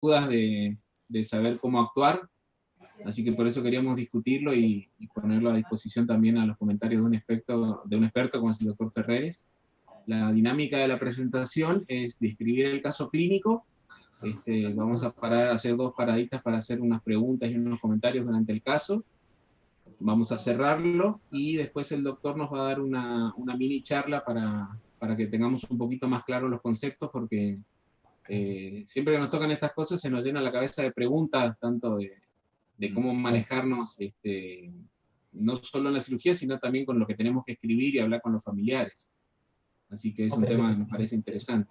dudas de saber cómo actuar, así que por eso queríamos discutirlo y ponerlo a disposición también a los comentarios de un experto como es el doctor Ferreres. La dinámica de la presentación es describir el caso clínico. Vamos a hacer 2 paraditas para hacer unas preguntas y unos comentarios durante el caso. Vamos a cerrarlo y después el doctor nos va a dar una mini charla para que tengamos un poquito más claros los conceptos, porque siempre que nos tocan estas cosas se nos llena la cabeza de preguntas, tanto de cómo manejarnos, no solo en la cirugía, sino también con lo que tenemos que escribir y hablar con los familiares. Así que es un tema que nos parece interesante.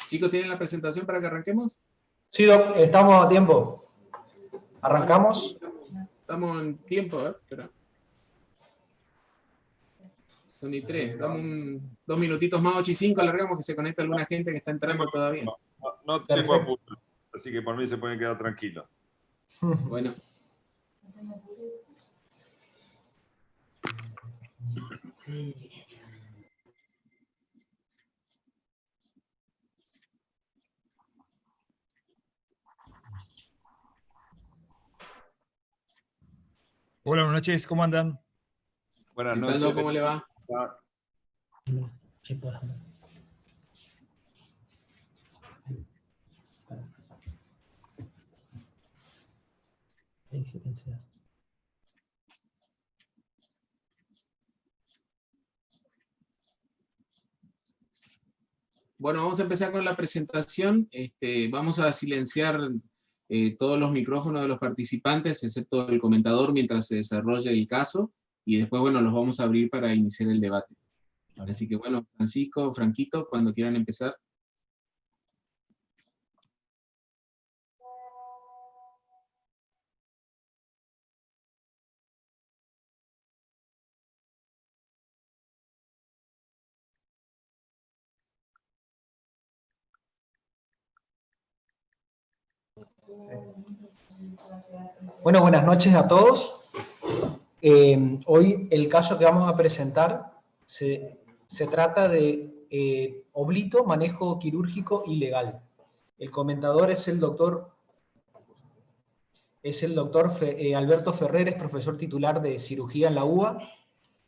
Chicos, ¿tienen la presentación para que arranquemos? Sí, Doc, estamos a tiempo. ¿Arrancamos? Estamos en tiempo, espera. Son y 3. Damos 2 minutitos más, 8:05, alargamos que se conecta alguna gente que está entrando todavía. No tengo apuro, así que por mí se pueden quedar tranquilos. Bueno. Hola, buenas noches, ¿cómo andan? Buenas noches. ¿Cómo le va? Bueno, vamos a empezar con la presentación. Vamos a silenciar todos los micrófonos de los participantes, excepto el comentador, mientras se desarrolle el caso, y después, bueno, los vamos a abrir para iniciar el debate. Así que, bueno, Francisco, Franquito, cuando quieran empezar. Bueno, buenas noches a todos. Hoy el caso que vamos a presentar se trata de oblito, manejo quirúrgico ilegal. El comentador es el doctor Alberto Ferreres, profesor titular de cirugía en la UBA,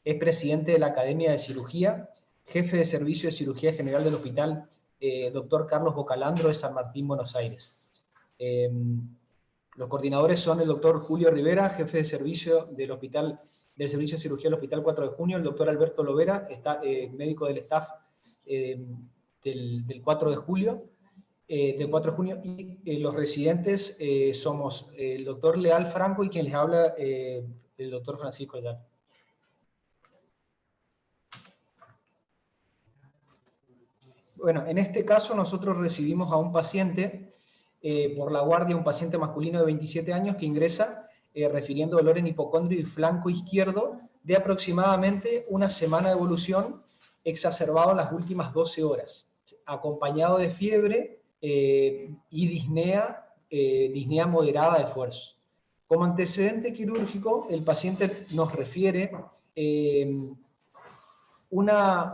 es presidente de la Academia de Cirugía, jefe de servicio de cirugía general del hospital Dr. Carlos Bocalandro de San Martín, Buenos Aires. Los coordinadores son el doctor Julio Rivera, jefe de servicio del servicio de cirugía del Hospital 4 de Junio, el doctor Alberto Lovera, médico del staff del 4 de junio, y los residentes somos el doctor Leal Franco y quien les habla el doctor Francisco Ayala. Bueno, en este caso nosotros recibimos a un paciente por la guardia, un paciente masculino de 27 años que ingresa refiriendo dolor en hipocondrio y flanco izquierdo de aproximadamente una semana de evolución exacerbado en las últimas 12 horas, acompañado de fiebre y disnea moderada de esfuerzo. Como antecedente quirúrgico, el paciente nos refiere una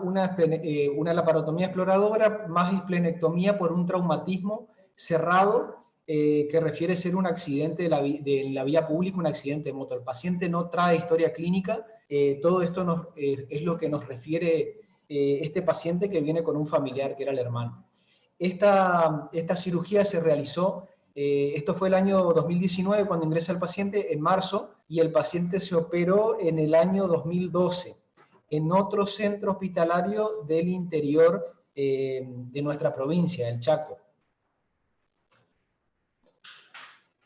laparotomía exploradora más esplenectomía por un traumatismo cerrado que refiere ser un accidente de la vía pública, un accidente de moto. El paciente no trae historia clínica, todo esto es lo que nos refiere este paciente que viene con un familiar que era el hermano. Esta cirugía se realizó, esto fue el año 2019 cuando ingresa el paciente, en marzo, y el paciente se operó en el año 2012 en otro centro hospitalario del interior de nuestra provincia, el Chaco.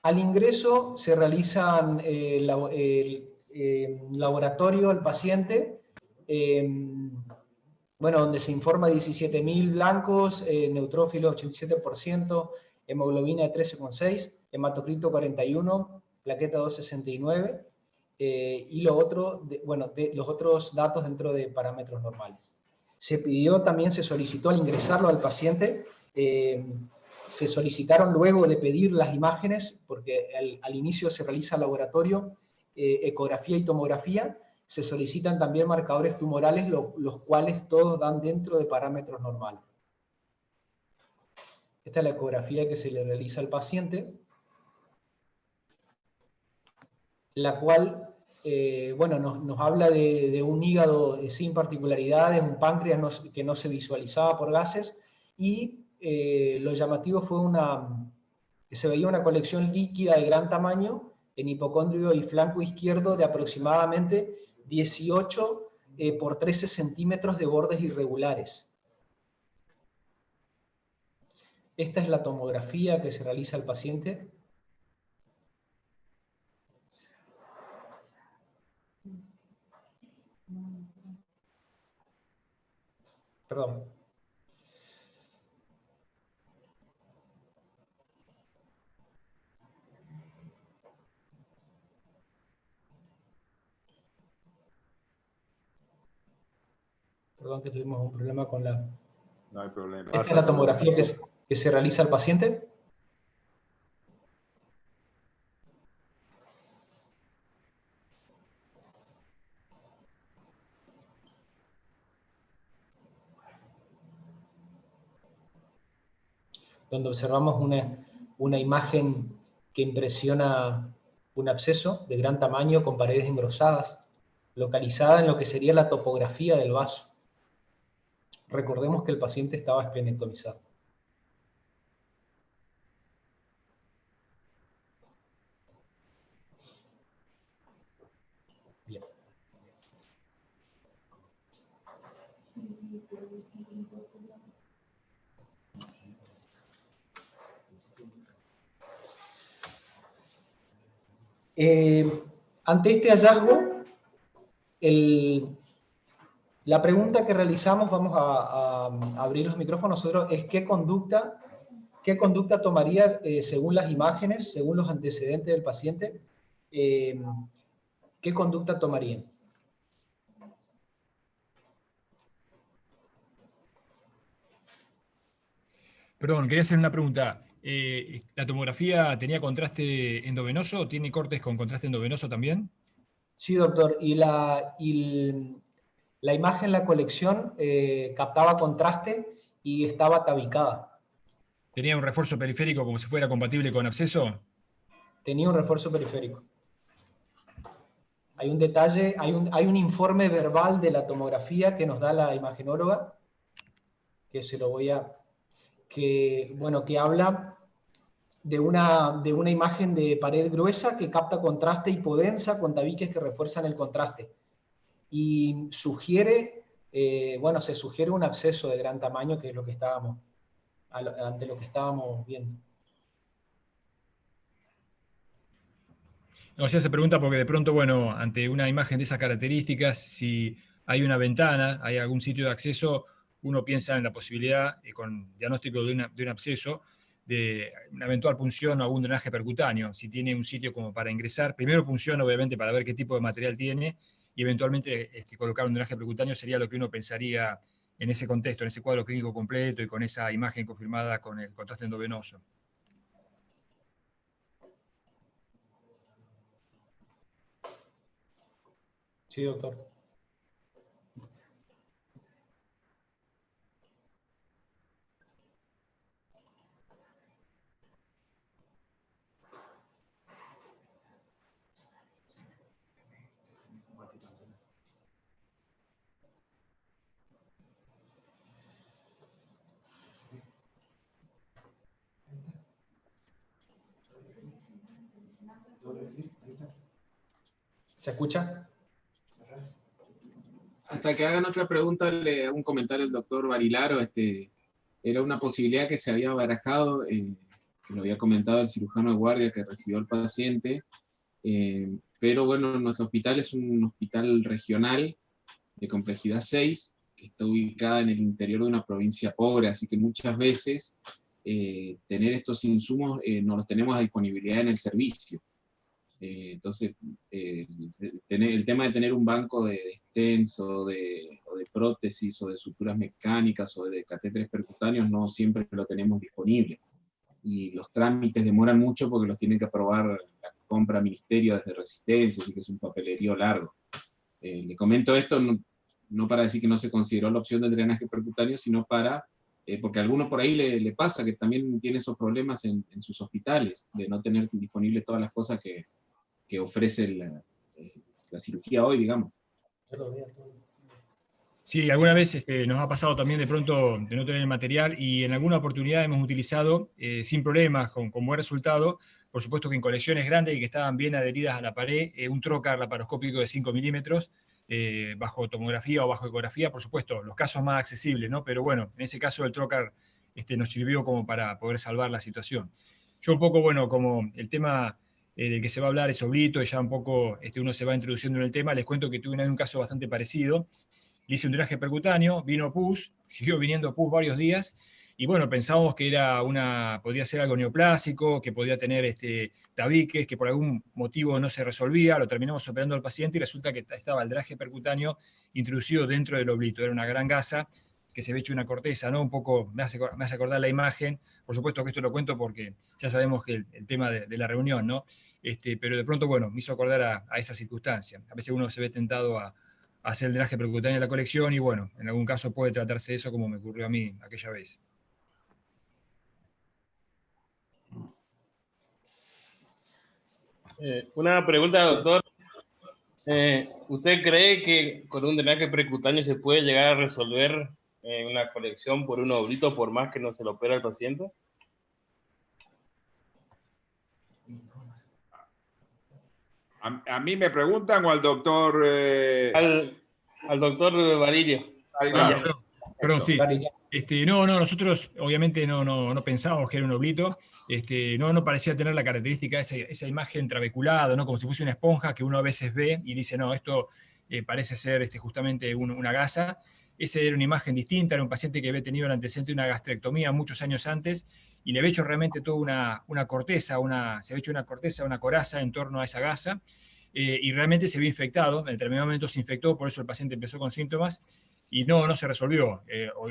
Al ingreso se realizan laboratorio al paciente, donde se informa 17.000 blancos, neutrófilos 87%, hemoglobina de 13,6, hematocrito 41, plaqueta 269, y los otros datos dentro de parámetros normales. Se solicitó al ingresarlo al paciente, se solicitaron luego de pedir las imágenes, porque al inicio se realiza laboratorio, ecografía y tomografía, se solicitan también marcadores tumorales, los cuales todos dan dentro de parámetros normales. Esta es la ecografía que se le realiza al paciente, la cual bueno, nos habla de un hígado sin particularidades, un páncreas que no se visualizaba por gases, y lo llamativo fue que se veía una colección líquida de gran tamaño en hipocondrio y flanco izquierdo de aproximadamente 18 por 13 centímetros de bordes irregulares. Esta es la tomografía que se realiza al paciente. Perdón. Perdón que tuvimos un problema con la... No hay problema. Esta es la tomografía que se realiza al paciente. Donde observamos una imagen que impresiona un absceso de gran tamaño con paredes engrosadas, localizada en lo que sería la topografía del vaso. Recordemos que el paciente estaba esplenectomizado. Bien. Ante este hallazgo, la pregunta que realizamos, vamos a abrir los micrófonos nosotros, es ¿qué conducta tomaría según las imágenes, según los antecedentes del paciente? ¿Qué conducta tomarían? Perdón, quería hacer una pregunta. ¿La tomografía tenía contraste endovenoso? ¿Tiene cortes con contraste endovenoso también? Sí, doctor. Y la imagen, la colección, captaba contraste y estaba tabicada. ¿Tenía un refuerzo periférico como si fuera compatible con absceso? Tenía un refuerzo periférico. Hay un detalle, hay un informe verbal de la tomografía que nos da la imagenóloga, que se lo voy a... que habla de una imagen de pared gruesa que capta contraste hipodensa con tabiques que refuerzan el contraste. Y sugiere, se sugiere un absceso de gran tamaño, que es lo que ante lo que estábamos viendo. No, ya se pregunta porque de pronto, bueno, ante una imagen de esas características, si hay una ventana, hay algún sitio de acceso, uno piensa en la posibilidad, con diagnóstico de un absceso, de una eventual punción o algún drenaje percutáneo, si tiene un sitio como para ingresar. Primero punción, obviamente, para ver qué tipo de material tiene, y eventualmente colocar un drenaje percutáneo sería lo que uno pensaría en ese contexto, en ese cuadro clínico completo y con esa imagen confirmada con el contraste endovenoso. Sí, doctor. ¿Se escucha? Hasta que hagan otra pregunta, le hago un comentario al doctor Barilaro. Era una posibilidad que se había barajado, que lo había comentado el cirujano de guardia que recibió al paciente, pero bueno, nuestro hospital es un hospital regional de complejidad 6, que está ubicada en el interior de una provincia pobre, así que muchas veces tener estos insumos no los tenemos a disponibilidad en el servicio. Entonces, el tema de tener un banco de stents o de prótesis o de suturas mecánicas o de catéteres percutáneos no siempre lo tenemos disponible. Y los trámites demoran mucho porque los tienen que aprobar la compra ministerio desde Resistencia, así que es un papelerío largo. Le comento esto no para decir que no se consideró la opción del drenaje percutáneo, sino para porque a algunos por ahí le pasa que también tiene esos problemas en sus hospitales, de no tener disponibles todas las cosas que ofrece la cirugía hoy, digamos. Sí, alguna vez nos ha pasado también de pronto de no tener el material y en alguna oportunidad hemos utilizado sin problemas, con buen resultado, por supuesto que en colecciones grandes y que estaban bien adheridas a la pared, un trocar laparoscópico de 5 milímetros, bajo tomografía o bajo ecografía, por supuesto, los casos más accesibles, ¿no? Pero bueno, en ese caso el trocar nos sirvió como para poder salvar la situación. Yo un poco, bueno, como el tema del que se va a hablar es oblito, y ya un poco uno se va introduciendo en el tema, les cuento que tuve una vez un caso bastante parecido. Le hice un drenaje percutáneo, vino pus, siguió viniendo pus varios días, y bueno, pensábamos que podía ser algo neoplásico, que podía tener tabiques, que por algún motivo no se resolvía, lo terminamos operando al paciente y resulta que estaba el drenaje percutáneo introducido dentro del oblito, era una gran gasa que se ve hecho una corteza, ¿no? Un poco me hace acordar la imagen, por supuesto que esto lo cuento porque ya sabemos que el tema de la reunión, ¿no? Pero de pronto, bueno, me hizo acordar a esa circunstancia. A veces uno se ve tentado a hacer el drenaje percutáneo en la colección y bueno, en algún caso puede tratarse de eso como me ocurrió a mí aquella vez. Una pregunta, doctor. ¿Usted cree que con un drenaje percutáneo se puede llegar a resolver una colección por un oblito por más que no se lo opera al paciente? ¿A mí me preguntan o al doctor? Al doctor Barilio. Claro. Perdón, sí. No, nosotros obviamente no pensábamos que era un oblito. No parecía tener la característica, esa imagen trabeculada, ¿no? Como si fuese una esponja que uno a veces ve y dice, no, esto parece ser justamente una gasa. Esa era una imagen distinta, era un paciente que había tenido el antecedente de una gastrectomía muchos años antes y le había hecho realmente toda una corteza, se había hecho una corteza, una coraza en torno a esa gasa y realmente se había infectado, en determinado momento se infectó, por eso el paciente empezó con síntomas y no se resolvió.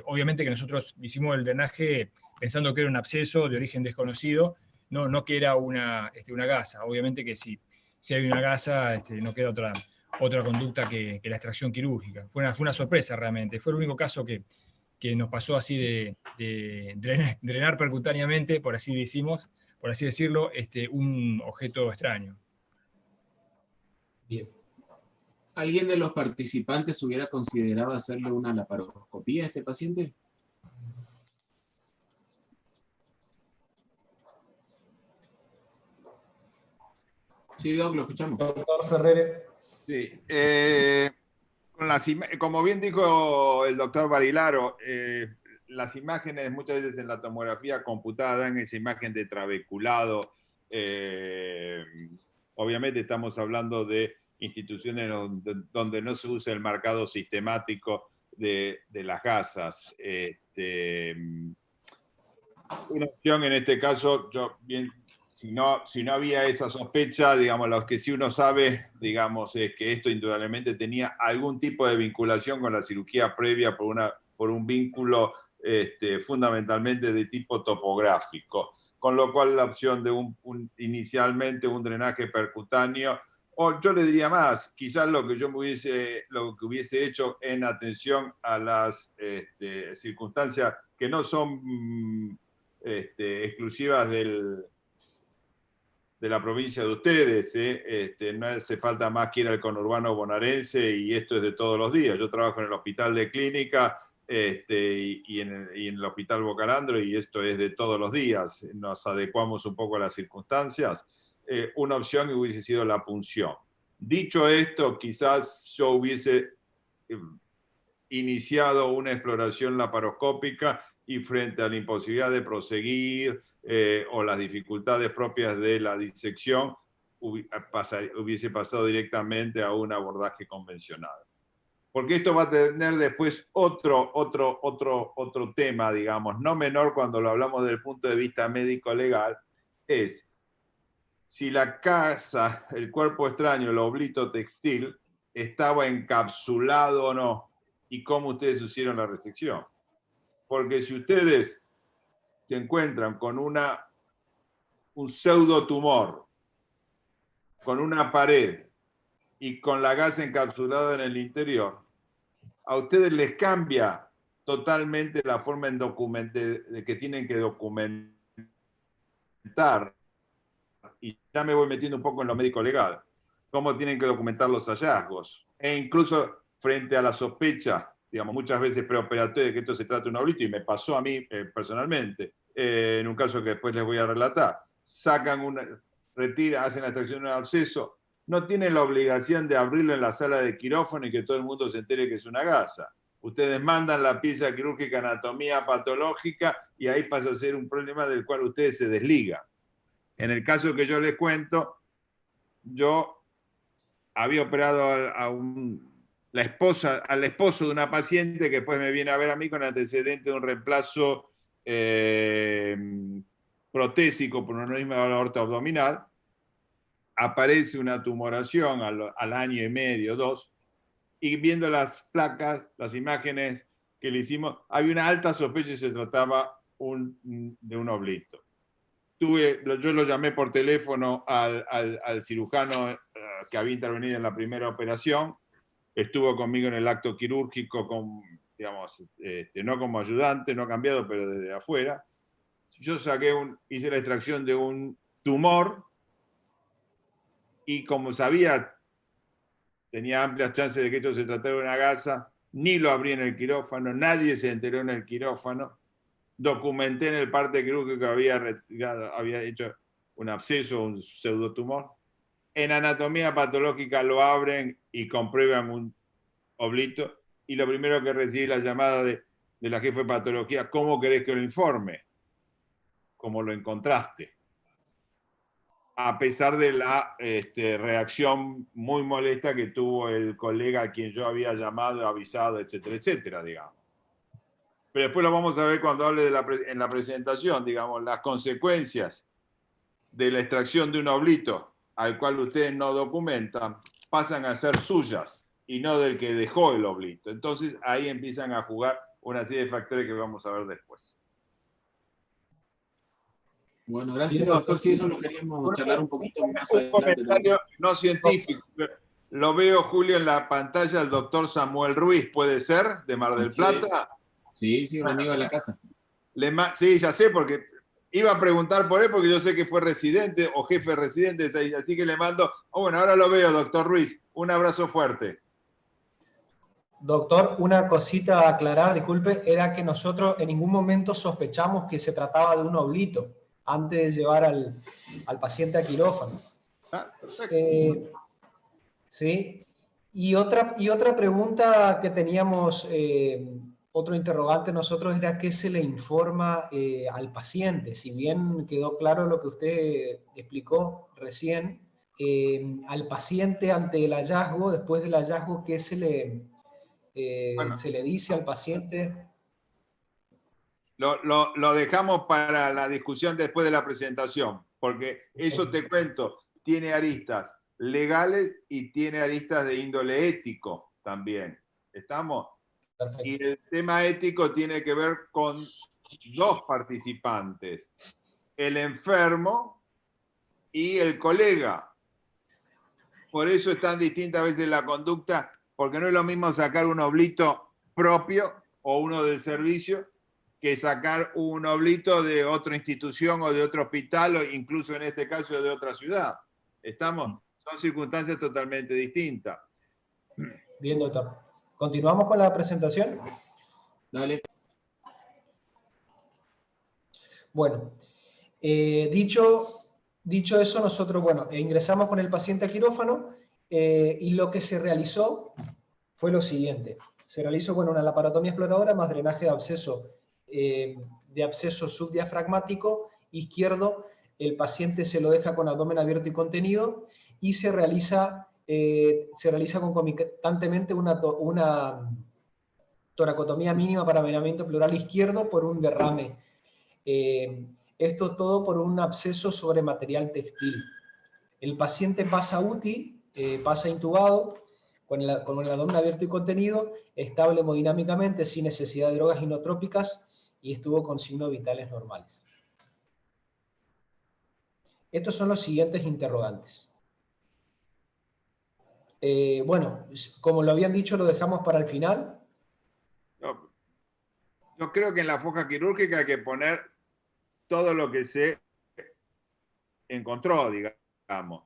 Obviamente que nosotros hicimos el drenaje pensando que era un absceso de origen desconocido, no que era una gasa. Obviamente que si hay una gasa, no queda otra conducta que la extracción quirúrgica. Fue una sorpresa realmente. Fue el único caso que nos pasó así de drenar percutáneamente, por así decirlo, un objeto extraño. Bien. ¿Alguien de los participantes hubiera considerado hacerle una laparoscopía a este paciente? Sí, Doc, lo escuchamos. Doctor Ferrer. Sí. Como bien dijo el doctor Barilaro, las imágenes muchas veces en la tomografía computada dan esa imagen de trabeculado. Obviamente estamos hablando de instituciones donde no se usa el marcado sistemático de las gasas. Una opción en este caso, si no había esa sospecha, digamos, lo que sí uno sabe, digamos, es que esto indudablemente tenía algún tipo de vinculación con la cirugía previa por un vínculo fundamentalmente de tipo topográfico, con lo cual la opción de inicialmente un drenaje percutáneo, o yo le diría más, quizás lo que hubiese hecho en atención a las circunstancias que no son exclusivas de la provincia de ustedes, no hace falta más que ir al conurbano bonaerense y esto es de todos los días. Yo trabajo en el hospital de clínica y en el hospital Bocalandro y esto es de todos los días. Nos adecuamos un poco a las circunstancias. Una opción hubiese sido la punción. Dicho esto, quizás yo hubiese iniciado una exploración laparoscópica y frente a la imposibilidad de proseguir o las dificultades propias de la disección, hubiese pasado directamente a un abordaje convencional. Porque esto va a tener después otro tema, digamos, no menor cuando lo hablamos desde el punto de vista médico-legal, es si la casa, el cuerpo extraño, el oblito textil, estaba encapsulado o no, y cómo ustedes hicieron la resección. Porque si ustedes se encuentran con un pseudotumor, con una pared y con la gasa encapsulada en el interior, a ustedes les cambia totalmente la forma de que tienen que documentar. Y ya me voy metiendo un poco en lo médico legal. Cómo tienen que documentar los hallazgos. E incluso frente a la sospecha, digamos, muchas veces preoperatoria de que esto se trata de un oblito, y me pasó a mí personalmente, en un caso que después les voy a relatar. Hacen la extracción de un absceso, no tienen la obligación de abrirlo en la sala de quirófano y que todo el mundo se entere que es una gasa. Ustedes mandan la pieza quirúrgica, anatomía patológica, y ahí pasa a ser un problema del cual ustedes se desligan. En el caso que yo les cuento, yo había operado al esposo de una paciente que después me viene a ver a mí con antecedente de un reemplazo protésico por un aneurisma de la aorta abdominal. Aparece una tumoración al año y medio, 2, y viendo las placas, las imágenes que le hicimos, había una alta sospecha y se trataba de un oblito. Yo lo llamé por teléfono al cirujano que había intervenido en la primera operación, estuvo conmigo en el acto quirúrgico, digamos, no como ayudante, no cambiado, pero desde afuera. Yo hice la extracción de un tumor, y como sabía, tenía amplias chances de que esto se tratara de una gasa, ni lo abrí en el quirófano, nadie se enteró en el quirófano. Documenté en el parte quirúrgico que había hecho un absceso, un pseudotumor. En anatomía patológica lo abren y comprueban un oblito, y lo primero que recibí la llamada de la jefe de patología: ¿cómo querés que lo informe? ¿Cómo lo encontraste? A pesar de la reacción muy molesta que tuvo el colega a quien yo había llamado, avisado, etcétera, etcétera, digamos. Pero después lo vamos a ver cuando hable en la presentación, digamos, las consecuencias de la extracción de un oblito al cual ustedes no documentan pasan a ser suyas y no del que dejó el oblito. Entonces ahí empiezan a jugar una serie de factores que vamos a ver después. Bueno, gracias, doctor. Si eso lo queríamos charlar un poquito más adelante. Un comentario no científico. Lo veo, Julio, en la pantalla, el doctor Samuel Ruiz, ¿puede ser? De Mar del Plata. Sí, un amigo de la casa. Sí, ya sé, porque iba a preguntar por él, porque yo sé que fue residente o jefe residente, así que le mando. Bueno, ahora lo veo, doctor Ruiz. Un abrazo fuerte. Doctor, una cosita a aclarar, disculpe, era que nosotros en ningún momento sospechamos que se trataba de un oblito antes de llevar al paciente a quirófano. Perfecto. Sí, y otra pregunta que teníamos, otro interrogante nosotros, era qué se le informa al paciente. Si bien quedó claro lo que usted explicó recién, al paciente ante el hallazgo, después del hallazgo, ¿qué se le dice al paciente? Lo dejamos para la discusión después de la presentación, porque eso te cuento, tiene aristas legales y tiene aristas de índole ético también. ¿Estamos? Perfecto. Y el tema ético tiene que ver con dos participantes, el enfermo y el colega. Por eso es tan distinta a veces la conducta, porque no es lo mismo sacar un oblito propio o uno del servicio que sacar un oblito de otra institución o de otro hospital, o incluso en este caso de otra ciudad. ¿Estamos? Son circunstancias totalmente distintas. Bien, doctor. ¿Continuamos con la presentación? Dale. Bueno, dicho eso, nosotros, ingresamos con el paciente a quirófano y lo que se realizó fue lo siguiente. Se realizó una laparotomía exploradora más drenaje de absceso subdiafragmático izquierdo. El paciente se lo deja con abdomen abierto y contenido, y se realiza concomitantemente una toracotomía mínima para venamiento pleural izquierdo por un derrame. Esto todo por un absceso sobre material textil. El paciente pasa UTI, pasa intubado, con el abdomen abierto y contenido, estable hemodinámicamente, sin necesidad de drogas inotrópicas, y estuvo con signos vitales normales. Estos son los siguientes interrogantes. Como lo habían dicho, lo dejamos para el final. Yo creo que en la foja quirúrgica hay que poner todo lo que se encontró, digamos.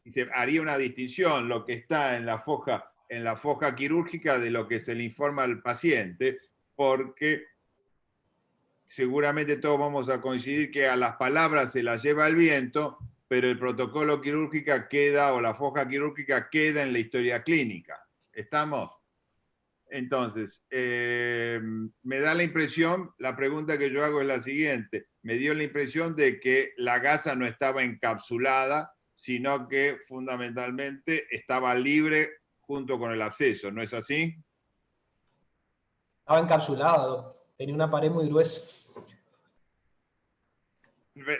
Y se haría una distinción, lo que está en la foja quirúrgica de lo que se le informa al paciente, porque seguramente todos vamos a coincidir que a las palabras se las lleva el viento, pero el protocolo quirúrgico queda, o la foja quirúrgica queda en la historia clínica. ¿Estamos? Entonces, me da la impresión, la pregunta que yo hago es la siguiente, me dio la impresión de que la gasa no estaba encapsulada, sino que fundamentalmente estaba libre junto con el absceso, ¿no es así? Estaba encapsulada, doc. Tenía una pared muy gruesa.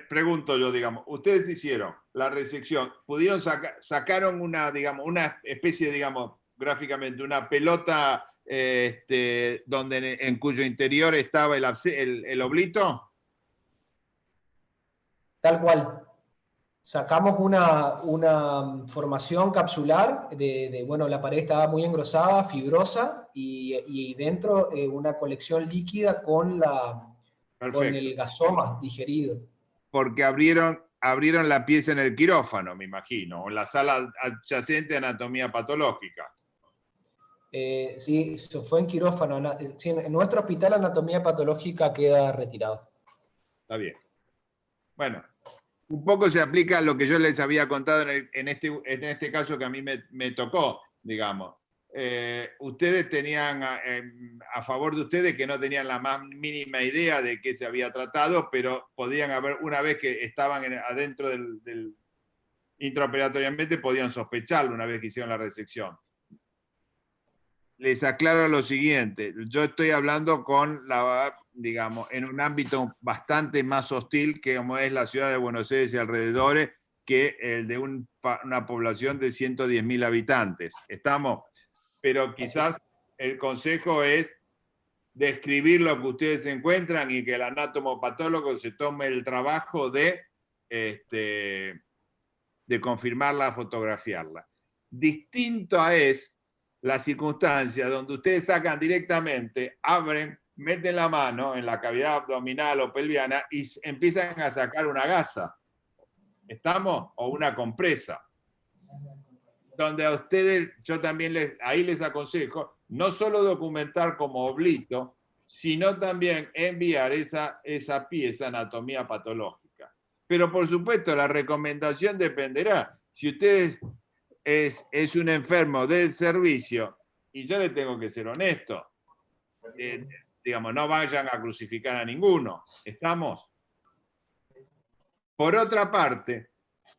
Pregunto yo, digamos, ustedes hicieron la resección, pudieron sacaron una, digamos, una especie, digamos, gráficamente, una pelota donde en cuyo interior estaba el oblito? Tal cual. Sacamos una formación capsular bueno, la pared estaba muy engrosada, fibrosa, y dentro una colección líquida con el gasoma digerido. Porque abrieron la pieza en el quirófano, me imagino, o en la sala adyacente a anatomía patológica. Sí, eso fue en quirófano. Sí, en nuestro hospital anatomía patológica queda retirado. Está bien. Bueno, un poco se aplica a lo que yo les había contado en este caso que a mí me tocó, digamos. Ustedes tenían a favor de ustedes que no tenían la más mínima idea de qué se había tratado, pero podían haber, una vez que estaban adentro del intraoperatoriamente, podían sospecharlo una vez que hicieron la resección. Les aclaro lo siguiente, yo estoy hablando digamos, en un ámbito bastante más hostil que como es la ciudad de Buenos Aires y alrededores, que el de una población de 110.000 habitantes. ¿Estamos? Pero quizás el consejo es describir lo que ustedes encuentran y que el anatomopatólogo se tome el trabajo de confirmarla, fotografiarla. Distinto es la circunstancia donde ustedes sacan directamente, abren, meten la mano en la cavidad abdominal o pelviana y empiezan a sacar una gasa. ¿Estamos? O una compresa. Donde a ustedes, yo también ahí les aconsejo, no solo documentar como oblito, sino también enviar esa pieza anatomía patológica. Pero por supuesto la recomendación dependerá. Si ustedes es un enfermo del servicio, y yo le tengo que ser honesto, digamos, no vayan a crucificar a ninguno. ¿Estamos? Por otra parte,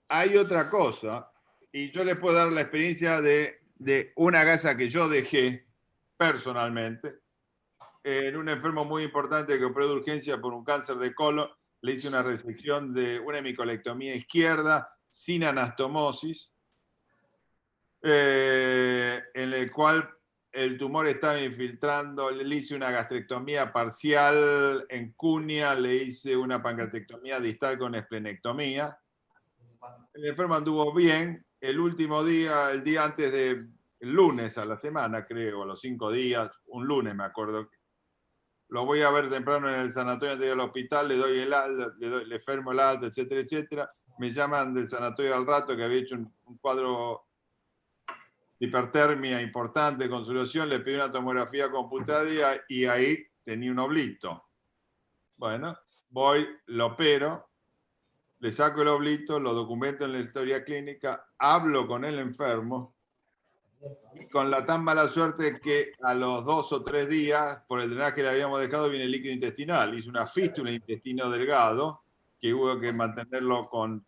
hay otra cosa, y yo les puedo dar la experiencia de una gasa que yo dejé personalmente, en un enfermo muy importante que operó de urgencia por un cáncer de colon, le hice una resección de una hemicolectomía izquierda sin anastomosis, en el cual el tumor estaba infiltrando, le hice una gastrectomía parcial en cuña, le hice una pancreatectomía distal con esplenectomía. El enfermo anduvo bien. El último día, el día antes el lunes a la semana, creo, a los 5 días, un lunes me acuerdo, lo voy a ver temprano en el sanatorio antes del hospital, le doy el alta, le firmo el alta, etcétera, etcétera. Me llaman del sanatorio al rato que había hecho un cuadro de hipertermia importante, consolación, le pedí una tomografía computada y ahí tenía un oblito. Bueno, voy, lo opero, le saco el oblito, lo documento en la historia clínica, hablo con el enfermo, y con la tan mala suerte que a los 2 o 3 días, por el drenaje que le habíamos dejado, viene el líquido intestinal. Hizo una fístula en el intestino delgado, que hubo que mantenerlo con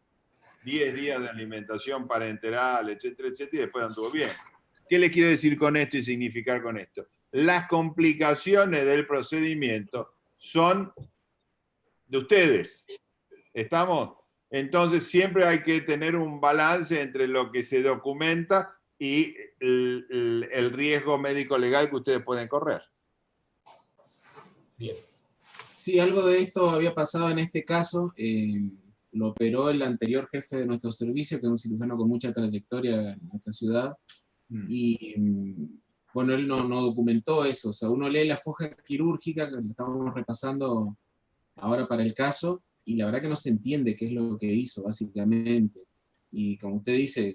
10 días de alimentación parenteral, etcétera, etcétera, y después anduvo bien. ¿Qué les quiero decir con esto y significar con esto? Las complicaciones del procedimiento son de ustedes. ¿Estamos? Entonces siempre hay que tener un balance entre lo que se documenta y el riesgo médico legal que ustedes pueden correr. Bien. Sí, algo de esto había pasado en este caso. Lo operó el anterior jefe de nuestro servicio, que es un cirujano con mucha trayectoria en nuestra ciudad. Y bueno, él no documentó eso. O sea, uno lee la foja quirúrgica, que lo estamos repasando ahora para el caso, y la verdad que no se entiende qué es lo que hizo, básicamente. Y como usted dice,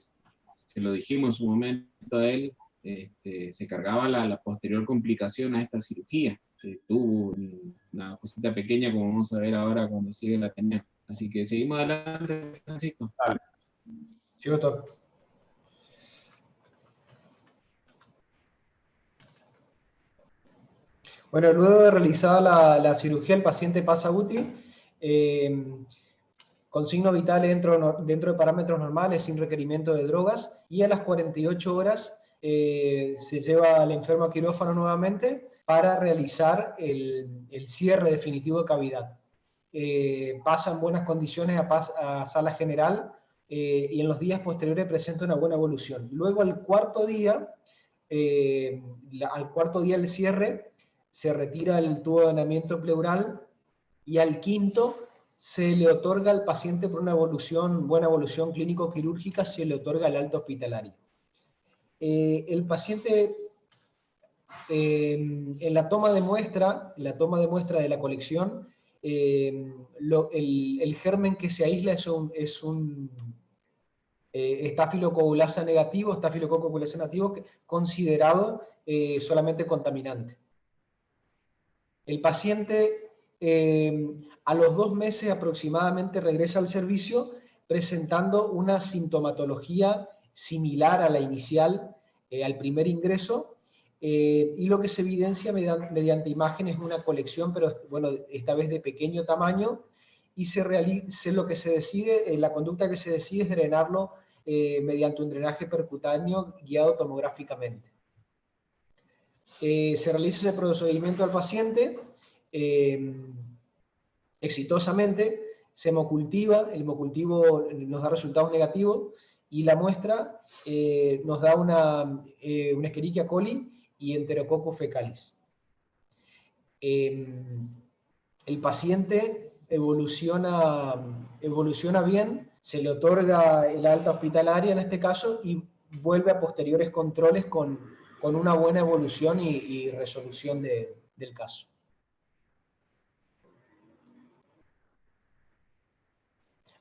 se lo dijimos en su momento a él, se cargaba la posterior complicación a esta cirugía. Tuvo una cosita pequeña, como vamos a ver ahora cuando sigue la tenía. Así que seguimos adelante, Francisco. Sí, doctor. Bueno, luego de realizada la cirugía, el paciente pasa UTI con signos vitales dentro de parámetros normales, sin requerimiento de drogas, y a las 48 horas se lleva al enfermo a quirófano nuevamente para realizar el cierre definitivo de cavidad. Pasa en buenas condiciones a sala general y en los días posteriores presenta una buena evolución. Luego al cuarto día del cierre, se retira el tubo de drenamiento pleural y al quinto se le otorga al paciente por una buena evolución clínico-quirúrgica, se le otorga el alta hospitalaria. El paciente en la toma de muestra de la colección, el germen que se aísla es un estafilocoagulasa negativo, considerado solamente contaminante. El paciente a los 2 meses aproximadamente regresa al servicio presentando una sintomatología similar a la inicial, al primer ingreso, y lo que se evidencia mediante imágenes es una colección, pero bueno, esta vez de pequeño tamaño, y lo que se decide, la conducta que se decide es drenarlo mediante un drenaje percutáneo guiado tomográficamente. Se realiza ese procedimiento al paciente exitosamente, se hemocultiva, el hemocultivo nos da resultados negativos y la muestra nos da una Escherichia coli y Enterococcus fecalis. El paciente evoluciona bien, se le otorga el alta hospitalaria en este caso y vuelve a posteriores controles con una buena evolución y resolución del caso.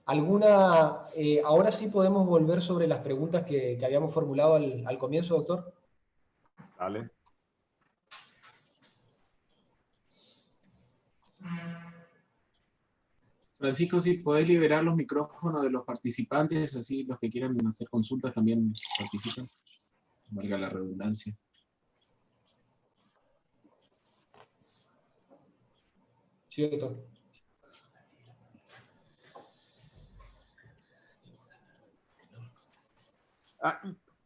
Ahora sí podemos volver sobre las preguntas que habíamos formulado al comienzo, doctor. Dale. Francisco, si podés liberar los micrófonos de los participantes, así los que quieran hacer consultas también participan. Valga la redundancia. Sí, doctor.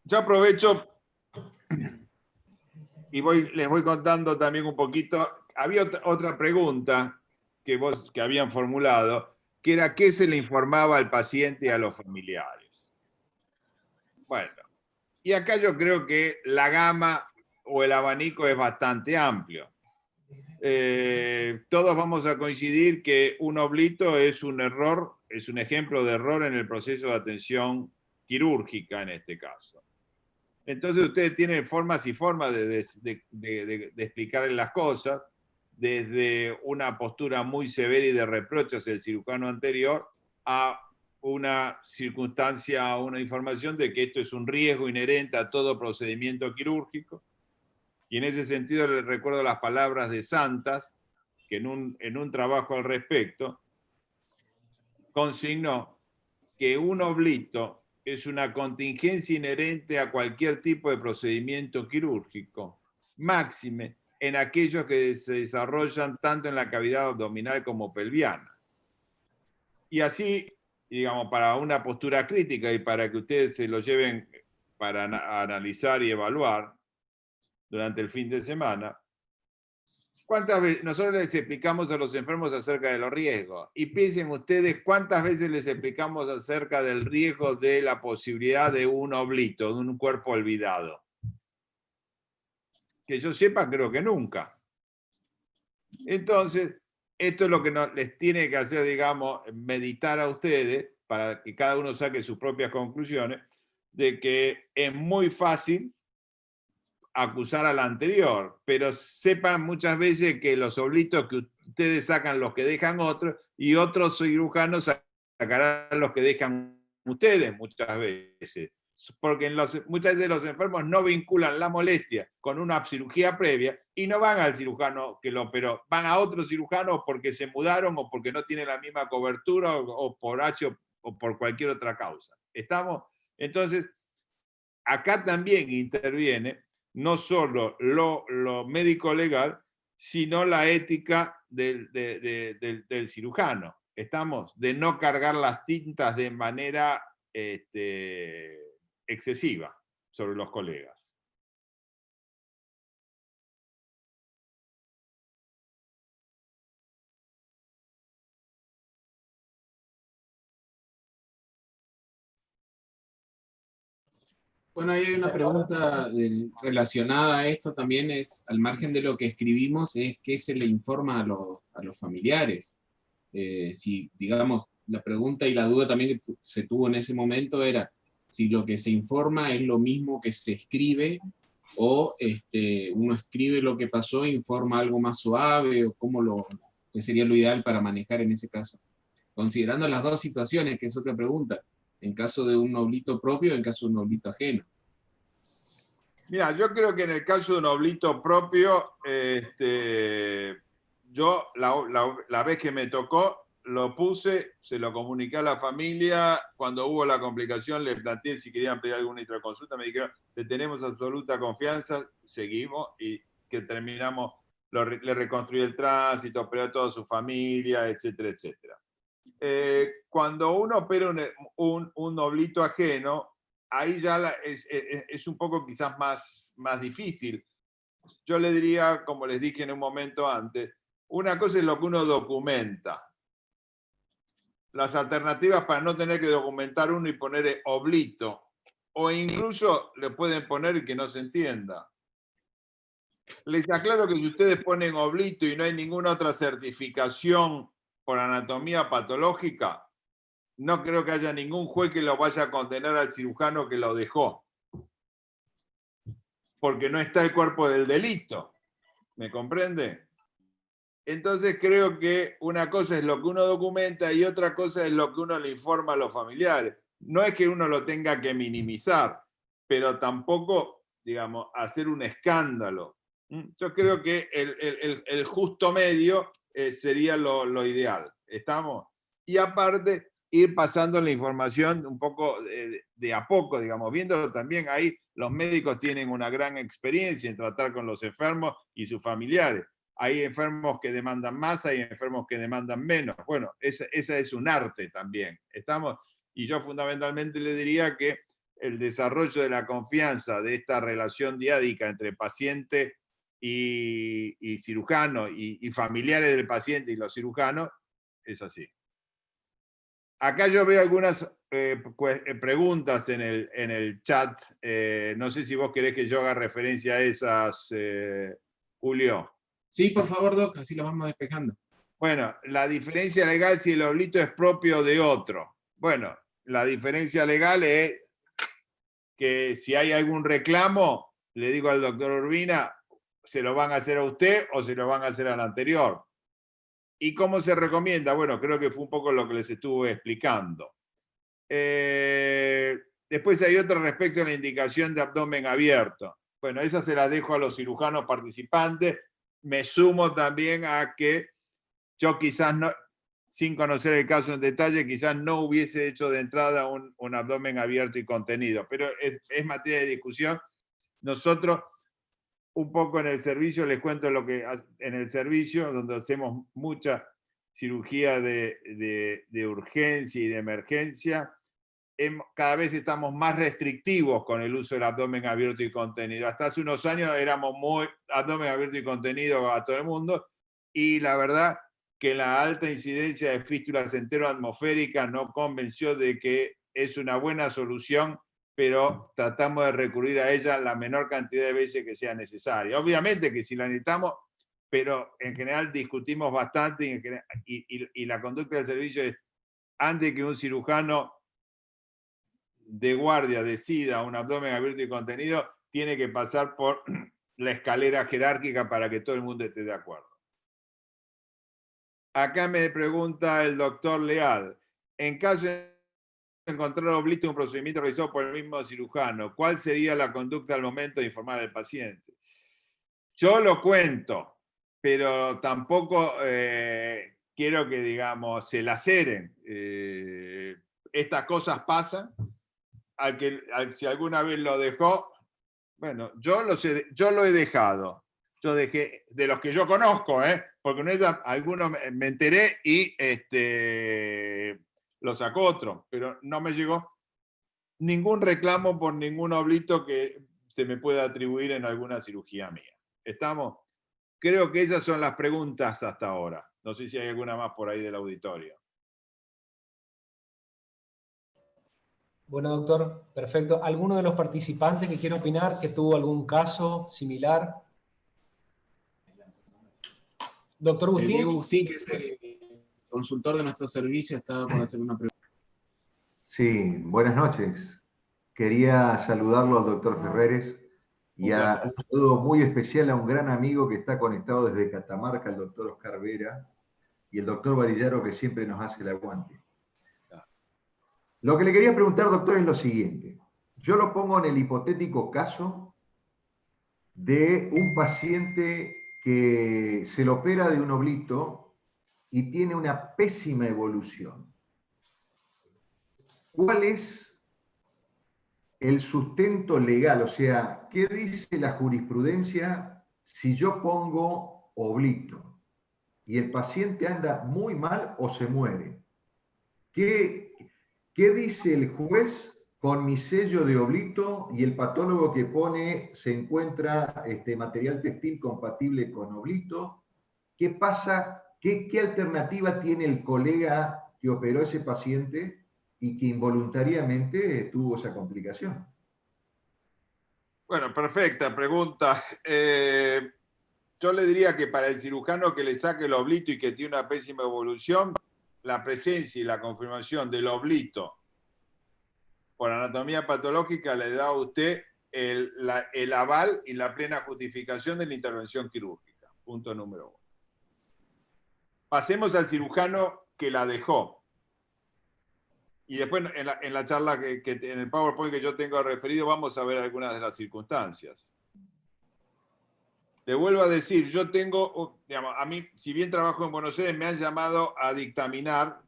Yo aprovecho y les voy contando también un poquito. Había otra pregunta que habían formulado, que era ¿qué se le informaba al paciente y a los familiares? Bueno, y acá yo creo que la gama o el abanico es bastante amplio. Todos vamos a coincidir que un oblito es un error, es un ejemplo de error en el proceso de atención quirúrgica en este caso. Entonces ustedes tienen formas y formas de explicarles las cosas, desde una postura muy severa y de reproche hacia el cirujano anterior, a una circunstancia, una información de que esto es un riesgo inherente a todo procedimiento quirúrgico. Y en ese sentido les recuerdo las palabras de Santas, que en un trabajo al respecto consignó que un oblito es una contingencia inherente a cualquier tipo de procedimiento quirúrgico, máxime en aquellos que se desarrollan tanto en la cavidad abdominal como pelviana. Y así, digamos, para una postura crítica y para que ustedes se lo lleven para analizar y evaluar durante el fin de semana, ¿cuántas veces nosotros les explicamos a los enfermos acerca de los riesgos? Y piensen ustedes cuántas veces les explicamos acerca del riesgo de la posibilidad de un oblito, de un cuerpo olvidado. Que yo sepa, creo que nunca. Entonces, esto es lo que les tiene que hacer, digamos, meditar a ustedes, para que cada uno saque sus propias conclusiones, de que es muy fácil acusar al anterior, pero sepan muchas veces que los oblitos que ustedes sacan los que dejan otros, y otros cirujanos sacarán los que dejan ustedes muchas veces. Porque muchas veces los enfermos no vinculan la molestia con una cirugía previa y no van al cirujano que lo operó, van a otro cirujano porque se mudaron o porque no tienen la misma cobertura o por H o por cualquier otra causa. ¿Estamos? Entonces, acá también interviene no solo lo médico legal, sino la ética del cirujano. ¿Estamos? De no cargar las tintas de manera excesiva sobre los colegas. Bueno, ahí hay una pregunta relacionada a esto también, es, al margen de lo que escribimos, es qué se le informa a los familiares. Si, digamos, la pregunta y la duda también que se tuvo en ese momento era si lo que se informa es lo mismo que se escribe, o uno escribe lo que pasó e informa algo más suave, o cómo que sería lo ideal para manejar en ese caso. Considerando las dos situaciones, que es otra pregunta, en caso de un oblito propio, en caso de un oblito ajeno. Mira, yo creo que en el caso de un oblito propio, yo la vez que me tocó, lo puse, se lo comuniqué a la familia, cuando hubo la complicación le planteé si querían pedir alguna intraconsulta, me dijeron, le tenemos absoluta confianza, seguimos, y que terminamos, le reconstruí el tránsito, operó a toda su familia, etcétera, etcétera. Cuando uno opera un oblito ajeno, ahí ya es un poco quizás más difícil. Yo le diría, como les dije en un momento antes, una cosa es lo que uno documenta. Las alternativas para no tener que documentar uno y poner oblito, o incluso le pueden poner que no se entienda. Les aclaro que si ustedes ponen oblito y no hay ninguna otra certificación por anatomía patológica, no creo que haya ningún juez que lo vaya a condenar al cirujano que lo dejó. Porque no está el cuerpo del delito. ¿Me comprende? Entonces creo que una cosa es lo que uno documenta y otra cosa es lo que uno le informa a los familiares. No es que uno lo tenga que minimizar, pero tampoco, digamos, hacer un escándalo. Yo creo que el justo medio sería lo ideal. ¿Estamos? Y aparte, ir pasando la información un poco de a poco, digamos, viendo también ahí los médicos tienen una gran experiencia en tratar con los enfermos y sus familiares. Hay enfermos que demandan más, hay enfermos que demandan menos. Bueno, esa es un arte también. ¿Estamos? Y yo fundamentalmente le diría que el desarrollo de la confianza de esta relación diádica entre paciente y cirujano y familiares del paciente y los cirujanos es así. Acá yo veo algunas preguntas en el chat. No sé si vos querés que yo haga referencia a esas, Julio. Sí, por favor, Doc, así lo vamos despejando. Bueno, la diferencia legal si el oblito es propio de otro. Bueno, la diferencia legal es que si hay algún reclamo, le digo al doctor Urbina, se lo van a hacer a usted o se lo van a hacer al anterior. ¿Y cómo se recomienda? Bueno, creo que fue un poco lo que les estuve explicando. Después hay otra respecto a la indicación de abdomen abierto. Bueno, esa se la dejo a los cirujanos participantes. Me sumo también a que yo quizás no, sin conocer el caso en detalle, quizás no hubiese hecho de entrada un abdomen abierto y contenido, pero es materia de discusión. Nosotros, un poco en el servicio, les cuento lo que en el servicio, donde hacemos mucha cirugía de urgencia y de emergencia, cada vez estamos más restrictivos con el uso del abdomen abierto y contenido. Hasta hace unos años éramos muy abdomen abierto y contenido a todo el mundo, y la verdad que la alta incidencia de fístulas enteroatmosféricas nos convenció de que es una buena solución, pero tratamos de recurrir a ella la menor cantidad de veces que sea necesaria. Obviamente que si la necesitamos, pero en general discutimos bastante y la conducta del servicio es, antes que un cirujano de guardia decida un abdomen abierto y contenido, tiene que pasar por la escalera jerárquica para que todo el mundo esté de acuerdo. Acá me pregunta el doctor Leal, en caso de encontrar oblito en un procedimiento realizado por el mismo cirujano, ¿cuál sería la conducta al momento de informar al paciente? Yo lo cuento, pero tampoco quiero que, digamos, se laceren. Estas cosas pasan. Si alguna vez lo dejó, bueno, yo lo he dejado. Yo dejé, de los que yo conozco, porque no es, algunos me enteré y lo sacó otro, pero no me llegó ningún reclamo por ningún oblito que se me pueda atribuir en alguna cirugía mía. ¿Estamos? Creo que esas son las preguntas hasta ahora. No sé si hay alguna más por ahí del auditorio. Bueno, doctor, perfecto. ¿Alguno de los participantes que quiera opinar, que tuvo algún caso similar? Doctor Agustín. Diego Agustín, que es el consultor de nuestro servicio, estaba por hacer una pregunta. Sí, buenas noches. Quería saludarlo al doctor Ferreres y a un saludo muy especial a un gran amigo que está conectado desde Catamarca, el doctor Oscar Vera, y el doctor Varillaro, que siempre nos hace el aguante. Lo que le quería preguntar, doctor, es lo siguiente. Yo lo pongo en el hipotético caso de un paciente que se le opera de un oblito y tiene una pésima evolución. ¿Cuál es el sustento legal? O sea, ¿qué dice la jurisprudencia si yo pongo oblito y el paciente anda muy mal o se muere? ¿Qué dice el juez con mi sello de oblito y el patólogo que pone se encuentra material textil compatible con oblito? ¿Qué pasa? ¿Qué alternativa tiene el colega que operó ese paciente y que involuntariamente tuvo esa complicación? Bueno, perfecta pregunta. Yo le diría que para el cirujano que le saque el oblito y que tiene una pésima evolución, la presencia y la confirmación del oblito por anatomía patológica le da a usted el aval y la plena justificación de la intervención quirúrgica. Punto número 1. Pasemos al cirujano que la dejó. Y después en la charla, en el PowerPoint que yo tengo referido, vamos a ver algunas de las circunstancias. Le vuelvo a decir, yo tengo, digamos, a mí, si bien trabajo en Buenos Aires, me han llamado a dictaminar.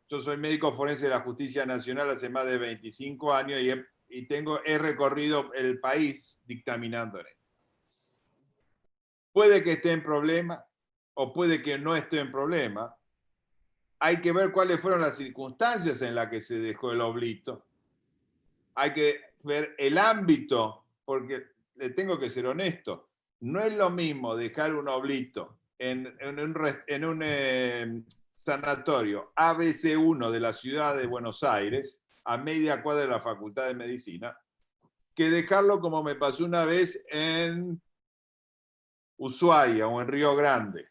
Yo soy médico forense de la Justicia Nacional hace más de 25 años y he recorrido el país dictaminando en esto. Puede que esté en problema o puede que no esté en problema. Hay que ver cuáles fueron las circunstancias en las que se dejó el oblito. Hay que ver el ámbito, porque le tengo que ser honesto. No es lo mismo dejar un oblito en un sanatorio ABC1 de la ciudad de Buenos Aires, a media cuadra de la Facultad de Medicina, que dejarlo como me pasó una vez en Ushuaia o en Río Grande.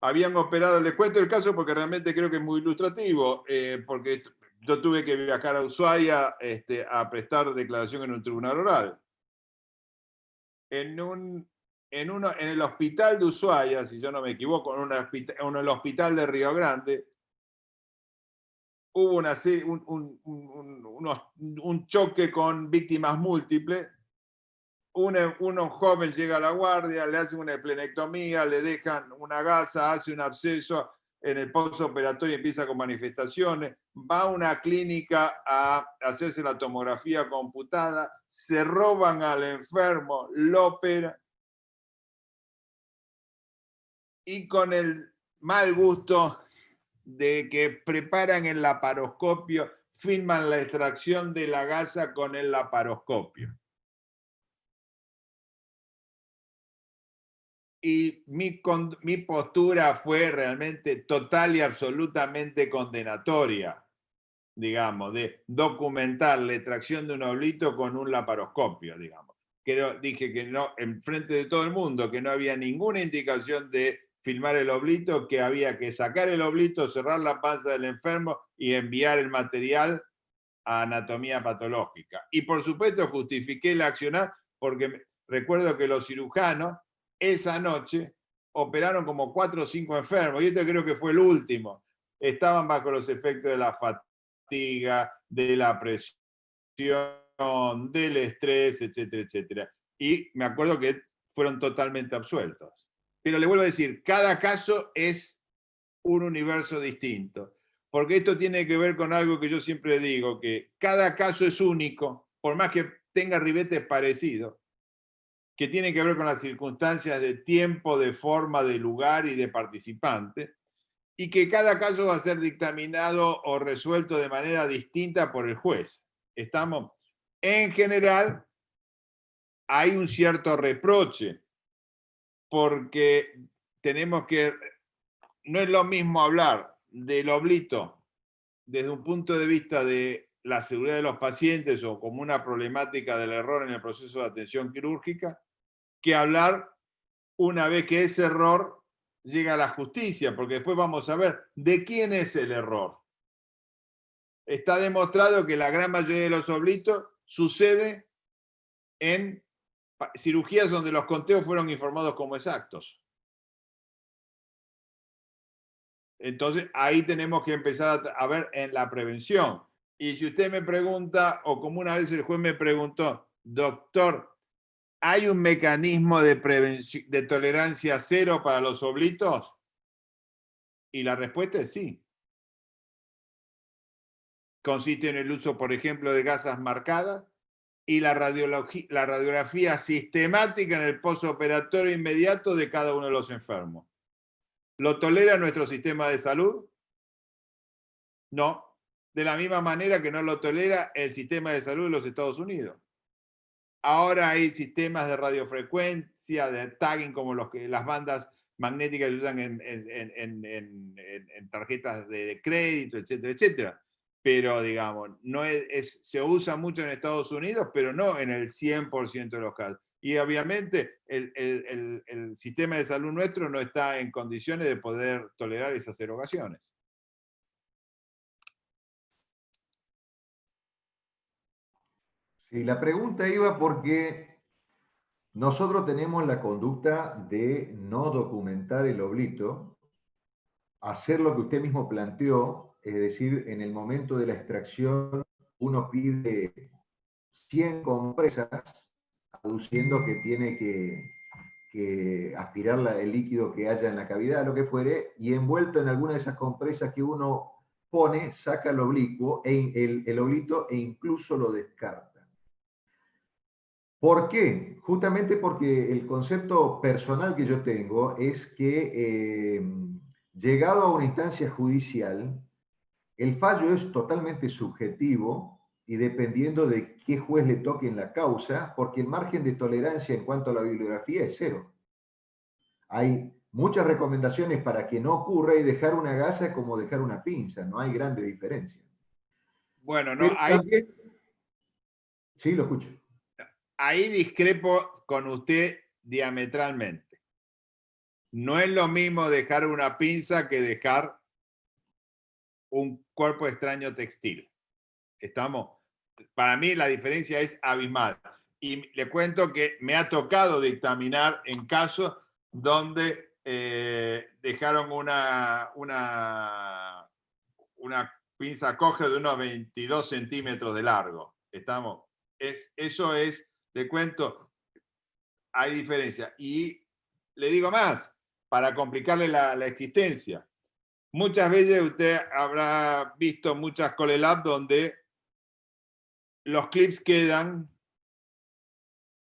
Habían operado, les cuento el caso porque realmente creo que es muy ilustrativo, porque yo tuve que viajar a Ushuaia a prestar declaración en un tribunal oral. En el hospital de Ushuaia, si yo no me equivoco, en el hospital de Río Grande, hubo un choque con víctimas múltiples. Un joven llega a la guardia, le hacen una esplenectomía, le dejan una gasa, hace un absceso, en el postoperatorio empieza con manifestaciones, va a una clínica a hacerse la tomografía computada, se roban al enfermo, lo operan, y con el mal gusto de que preparan el laparoscopio, filman la extracción de la gasa con el laparoscopio. Y mi postura fue realmente total y absolutamente condenatoria, digamos, de documentar la extracción de un oblito con un laparoscopio, digamos. Dije que no, en frente de todo el mundo, que no había ninguna indicación de filmar el oblito, que había que sacar el oblito, cerrar la panza del enfermo y enviar el material a anatomía patológica. Y por supuesto justifiqué el accionar porque recuerdo que los cirujanos esa noche operaron como 4 o 5 enfermos, y este creo que fue el último. Estaban bajo los efectos de la fatiga, de la presión, del estrés, etcétera, etcétera. Y me acuerdo que fueron totalmente absueltos. Pero le vuelvo a decir, cada caso es un universo distinto. Porque esto tiene que ver con algo que yo siempre digo, que cada caso es único, por más que tenga ribetes parecidos, que tiene que ver con las circunstancias de tiempo, de forma, de lugar y de participante, y que cada caso va a ser dictaminado o resuelto de manera distinta por el juez. ¿Estamos? En general, hay un cierto reproche, porque tenemos que... No es lo mismo hablar del oblito desde un punto de vista de la seguridad de los pacientes o como una problemática del error en el proceso de atención quirúrgica, que hablar una vez que ese error llega a la justicia, porque después vamos a ver de quién es el error. Está demostrado que la gran mayoría de los oblitos sucede en cirugías donde los conteos fueron informados como exactos. Entonces, ahí tenemos que empezar a ver en la prevención. Y si usted me pregunta, o como una vez el juez me preguntó, doctor, ¿hay un mecanismo de prevención, de tolerancia cero para los oblitos? Y la respuesta es sí. Consiste en el uso, por ejemplo, de gasas marcadas y la radiografía sistemática en el postoperatorio inmediato de cada uno de los enfermos. ¿Lo tolera nuestro sistema de salud? No. De la misma manera que no lo tolera el sistema de salud de los Estados Unidos. Ahora hay sistemas de radiofrecuencia, de tagging, como las bandas magnéticas que se usan en tarjetas de crédito, etcétera, etcétera. Pero, digamos, no se usa mucho en Estados Unidos, pero no en el 100% de los casos. Y obviamente el sistema de salud nuestro no está en condiciones de poder tolerar esas erogaciones. Sí, la pregunta iba porque nosotros tenemos la conducta de no documentar el oblito, hacer lo que usted mismo planteó, es decir, en el momento de la extracción uno pide 100 compresas, aduciendo que tiene que aspirar el líquido que haya en la cavidad, lo que fuere, y envuelto en alguna de esas compresas que uno pone, saca el oblicuo, el oblito e incluso lo descarta. ¿Por qué? Justamente porque el concepto personal que yo tengo es que llegado a una instancia judicial, el fallo es totalmente subjetivo y dependiendo de qué juez le toque en la causa, porque el margen de tolerancia en cuanto a la bibliografía es cero. Hay muchas recomendaciones para que no ocurra y dejar una gasa como dejar una pinza, no hay grande diferencia. Bueno, no, Sí, lo escucho. Ahí discrepo con usted diametralmente. No es lo mismo dejar una pinza que dejar un cuerpo extraño textil. ¿Estamos? Para mí la diferencia es abismal. Y le cuento que me ha tocado dictaminar en casos donde dejaron una pinza coge de unos 22 centímetros de largo. ¿Estamos? Eso es, le cuento, hay diferencia. Y le digo más, para complicarle la existencia. Muchas veces usted habrá visto muchas ColeLab donde los clips quedan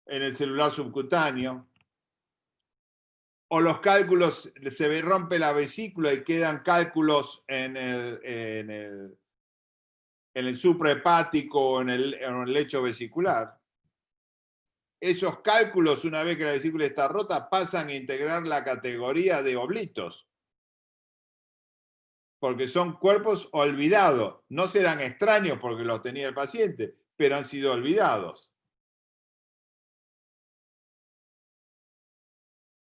en el celular subcutáneo, o los cálculos, se rompe la vesícula y quedan cálculos en el suprahepático o en el lecho vesicular. Esos cálculos, una vez que la vesícula está rota, pasan a integrar la categoría de oblitos. Porque son cuerpos olvidados. No serán extraños porque los tenía el paciente, pero han sido olvidados.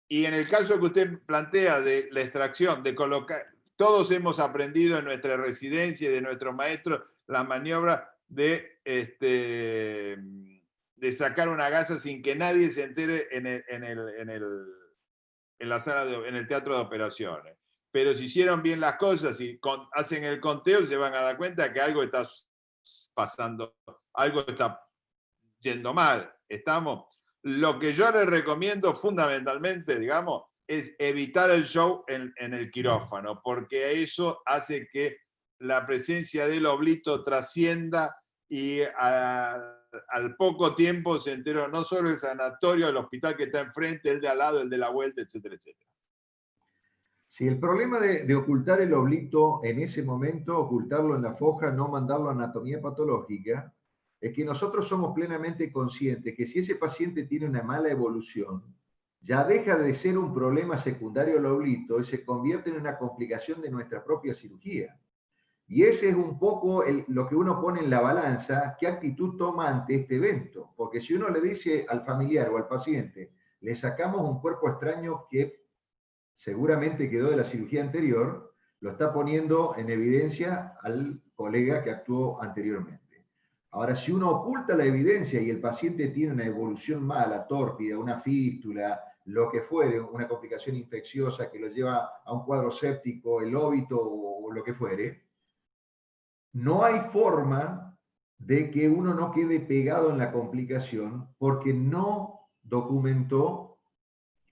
Y en el caso que usted plantea de la extracción, de colocar, todos hemos aprendido en nuestra residencia y de nuestros maestros la maniobra de sacar una gasa sin que nadie se entere en la sala en el teatro de operaciones. Pero si hicieron bien las cosas y hacen el conteo, se van a dar cuenta que algo está pasando, algo está yendo mal. Lo que yo les recomiendo fundamentalmente, digamos, es evitar el show en el quirófano, porque eso hace que la presencia del oblito trascienda y al poco tiempo se enteró no solo el sanatorio, el hospital que está enfrente, el de al lado, el de la vuelta, etcétera, etcétera. Sí, el problema de ocultar el oblito en ese momento, ocultarlo en la foja, no mandarlo a anatomía patológica, es que nosotros somos plenamente conscientes que si ese paciente tiene una mala evolución, ya deja de ser un problema secundario al oblito y se convierte en una complicación de nuestra propia cirugía. Y ese es un poco lo que uno pone en la balanza, qué actitud toma ante este evento. Porque si uno le dice al familiar o al paciente, le sacamos un cuerpo extraño que seguramente quedó de la cirugía anterior, lo está poniendo en evidencia al colega que actuó anteriormente. Ahora, si uno oculta la evidencia y el paciente tiene una evolución mala, tórpida, una fístula, lo que fuere, una complicación infecciosa que lo lleva a un cuadro séptico, el óbito o lo que fuere, no hay forma de que uno no quede pegado en la complicación porque no documentó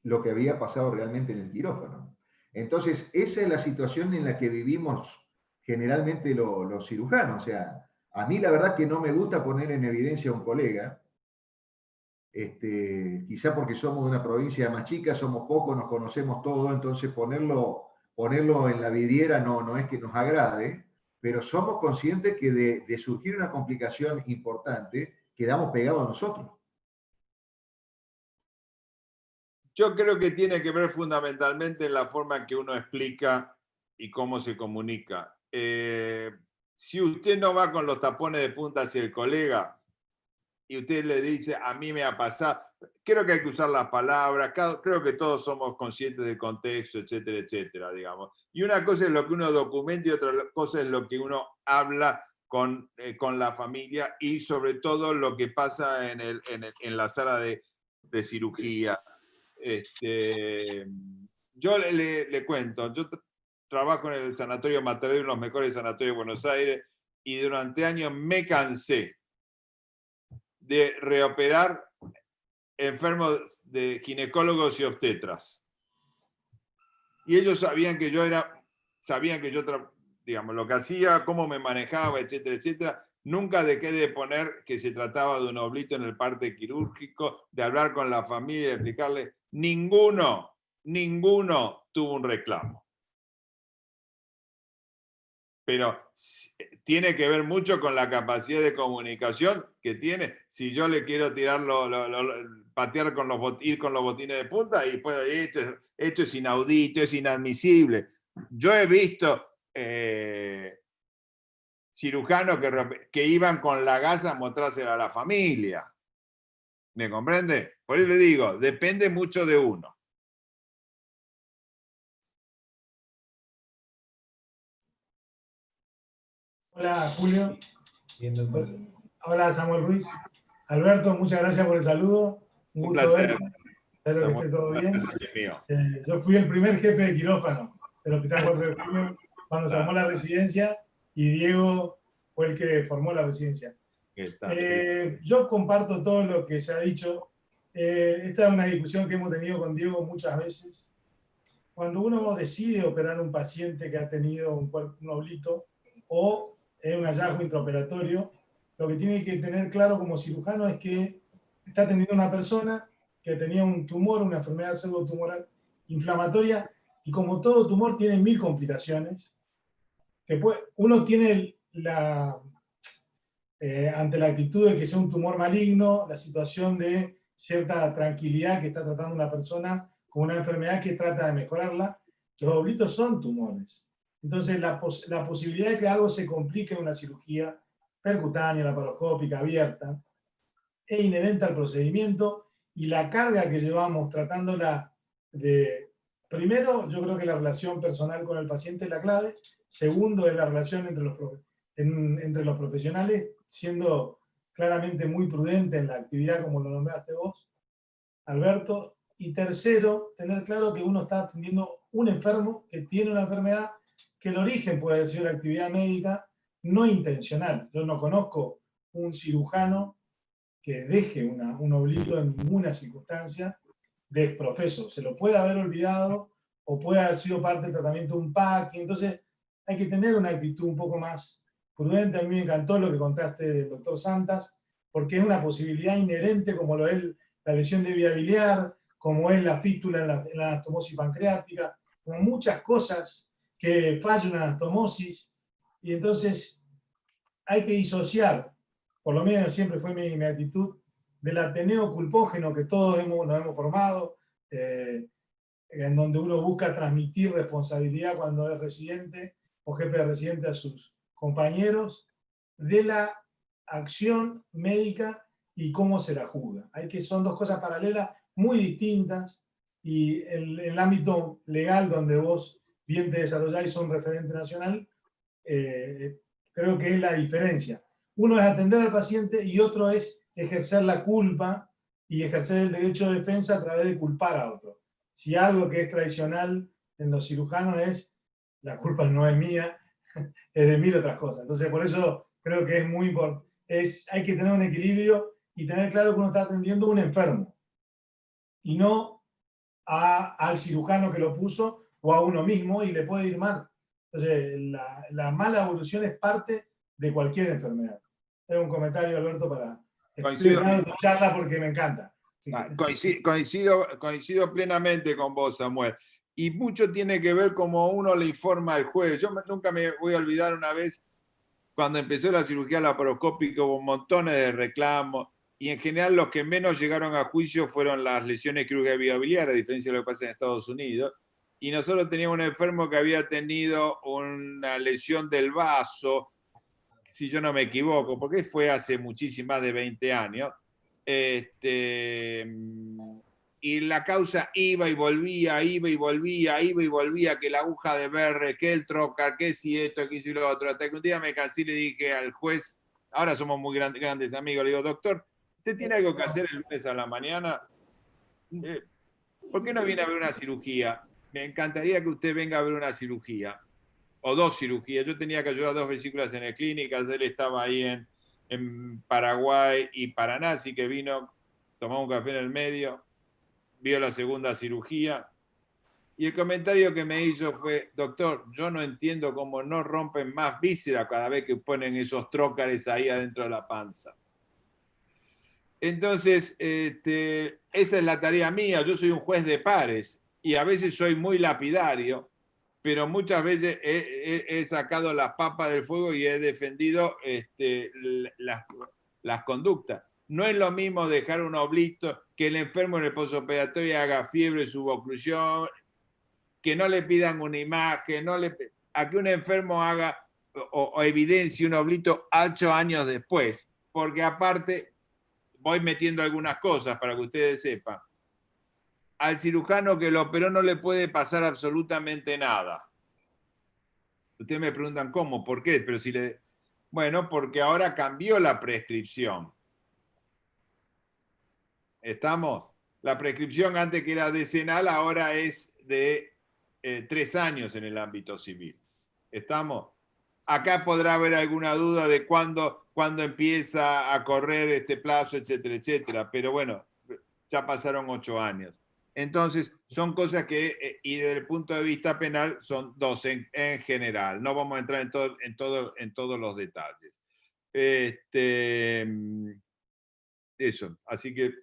lo que había pasado realmente en el quirófano. Entonces, esa es la situación en la que vivimos generalmente los cirujanos. O sea, a mí la verdad que no me gusta poner en evidencia a un colega, quizá porque somos de una provincia más chica, somos pocos, nos conocemos todos, entonces ponerlo en la vidriera no es que nos agrade, pero somos conscientes que de surgir una complicación importante, quedamos pegados nosotros. Yo creo que tiene que ver fundamentalmente en la forma en que uno explica y cómo se comunica. Si usted no va con los tapones de punta hacia el colega y usted le dice, a mí me ha pasado, creo que hay que usar las palabras, creo que todos somos conscientes del contexto, etcétera, etcétera, digamos. Y una cosa es lo que uno documenta y otra cosa es lo que uno habla con la familia y sobre todo lo que pasa en la sala de cirugía. Yo le cuento, yo trabajo en el Sanatorio Mater Dei, uno de los mejores sanatorios de Buenos Aires, y durante años me cansé de reoperar enfermos de ginecólogos y obstetras. Y ellos sabían que yo digamos, lo que hacía, cómo me manejaba, etcétera, etcétera. Nunca dejé de poner que se trataba de un oblito en el parte quirúrgico, de hablar con la familia, de explicarle. Ninguno tuvo un reclamo. Pero tiene que ver mucho con la capacidad de comunicación que tiene. Si yo le quiero tirar patear ir con los botines de punta, y puedo, esto es inaudito, es inadmisible. Yo he visto cirujanos que iban con la gasa a mostrársela a la familia. ¿Me comprende? Por eso le digo, depende mucho de uno. Hola Julio. Hola Samuel Ruiz. Alberto, muchas gracias por el saludo. Un gusto verte. Espero que esté todo bien. Yo fui el primer jefe de quirófano del Hospital 4 de Julio cuando se armó la residencia y Diego fue el que formó la residencia. Yo comparto todo lo que se ha dicho. Esta es una discusión que hemos tenido con Diego muchas veces. Cuando uno decide operar a un paciente que ha tenido un oblito o un hallazgo intraoperatorio, lo que tiene que tener claro como cirujano es que está atendiendo a una persona que tenía un tumor, una enfermedad pseudotumoral inflamatoria, y como todo tumor tiene 1000 complicaciones, que uno tiene ante la actitud de que sea un tumor maligno, la situación de cierta tranquilidad que está tratando una persona con una enfermedad que trata de mejorarla. Los oblitos son tumores. Entonces, la posibilidad de que algo se complique en una cirugía percutánea, laparoscópica, abierta, es inherente al procedimiento, y la carga que llevamos tratándola primero, yo creo que la relación personal con el paciente es la clave. Segundo, es la relación entre entre los profesionales, siendo claramente muy prudente en la actividad, como lo nombraste vos, Alberto. Y tercero, tener claro que uno está atendiendo un enfermo que tiene una enfermedad que el origen puede ser una actividad médica no intencional. Yo no conozco un cirujano que deje un oblicuo en ninguna circunstancia desprofeso. Se lo puede haber olvidado o puede haber sido parte del tratamiento de un PAC. Entonces hay que tener una actitud un poco más prudente. A mí me encantó lo que contaste del doctor Santas, porque es una posibilidad inherente como lo es la lesión de vía biliar, como es la fístula en la anastomosis pancreática, como muchas cosas que falla una anastomosis. Y entonces hay que disociar, por lo menos siempre fue mi actitud, del ateneo culpógeno que todos nos hemos formado, en donde uno busca transmitir responsabilidad cuando es residente o jefe de residente a sus compañeros, de la acción médica y cómo se la juzga. Son dos cosas paralelas, muy distintas, y el ámbito legal donde vos bien te desarrolláis y sos un referente nacional, creo que es la diferencia. Uno es atender al paciente y otro es ejercer la culpa y ejercer el derecho de defensa a través de culpar a otro. Si algo que es tradicional en los cirujanos es, la culpa no es mía, es de mil otras cosas. Entonces, por eso creo que es muy importante. Hay que tener un equilibrio y tener claro que uno está atendiendo a un enfermo y no al cirujano que lo puso o a uno mismo, y le puede ir mal. Entonces, la mala evolución es parte de cualquier enfermedad. Era un comentario, Alberto, para tu charla porque me encanta. Coincido plenamente con vos, Samuel. Y mucho tiene que ver cómo uno le informa al juez. Yo nunca me voy a olvidar una vez cuando empezó la cirugía laparoscópica, hubo montones de reclamos, y en general los que menos llegaron a juicio fueron las lesiones quirúrgicas biliares, a diferencia de lo que pasa en Estados Unidos. Y nosotros teníamos un enfermo que había tenido una lesión del vaso, si yo no me equivoco, porque fue hace más de 20 años. Y la causa iba y volvía, que la aguja de Berre, que el trocar, que si esto, que si lo otro. Hasta que un día me cansé y le dije al juez, ahora somos muy grandes amigos, le digo, doctor, ¿usted tiene algo que hacer el lunes a la mañana? ¿Por qué no viene a ver una cirugía? Me encantaría que usted venga a ver una cirugía, o dos cirugías. Yo tenía que ayudar a 2 vesículas en el clínicas, él estaba ahí en Paraguay y Paraná, así que vino, tomó un café en el medio, vio la segunda cirugía, y el comentario que me hizo fue, doctor, yo no entiendo cómo no rompen más vísceras cada vez que ponen esos trócares ahí adentro de la panza. Entonces, esa es la tarea mía. Yo soy un juez de pares y a veces soy muy lapidario, pero muchas veces he sacado las papas del fuego y he defendido las conductas. No es lo mismo dejar un oblito, que el enfermo en el postoperatorio haga fiebre, suboclusión, que no le pidan una imagen, a que un enfermo haga o evidencie un oblito 8 años después, porque aparte voy metiendo algunas cosas para que ustedes sepan. Al cirujano que lo operó no le puede pasar absolutamente nada. Ustedes me preguntan cómo, por qué, pero si le... Bueno, porque ahora cambió la prescripción. ¿Estamos? La prescripción antes que era decenal, ahora es de 3 años en el ámbito civil. ¿Estamos? Acá podrá haber alguna duda de cuándo empieza a correr este plazo, etcétera, etcétera. Pero bueno, ya pasaron 8 años. Entonces, son cosas que, y desde el punto de vista penal, son 2 en general. No vamos a entrar en todos los detalles. Eso. Así que,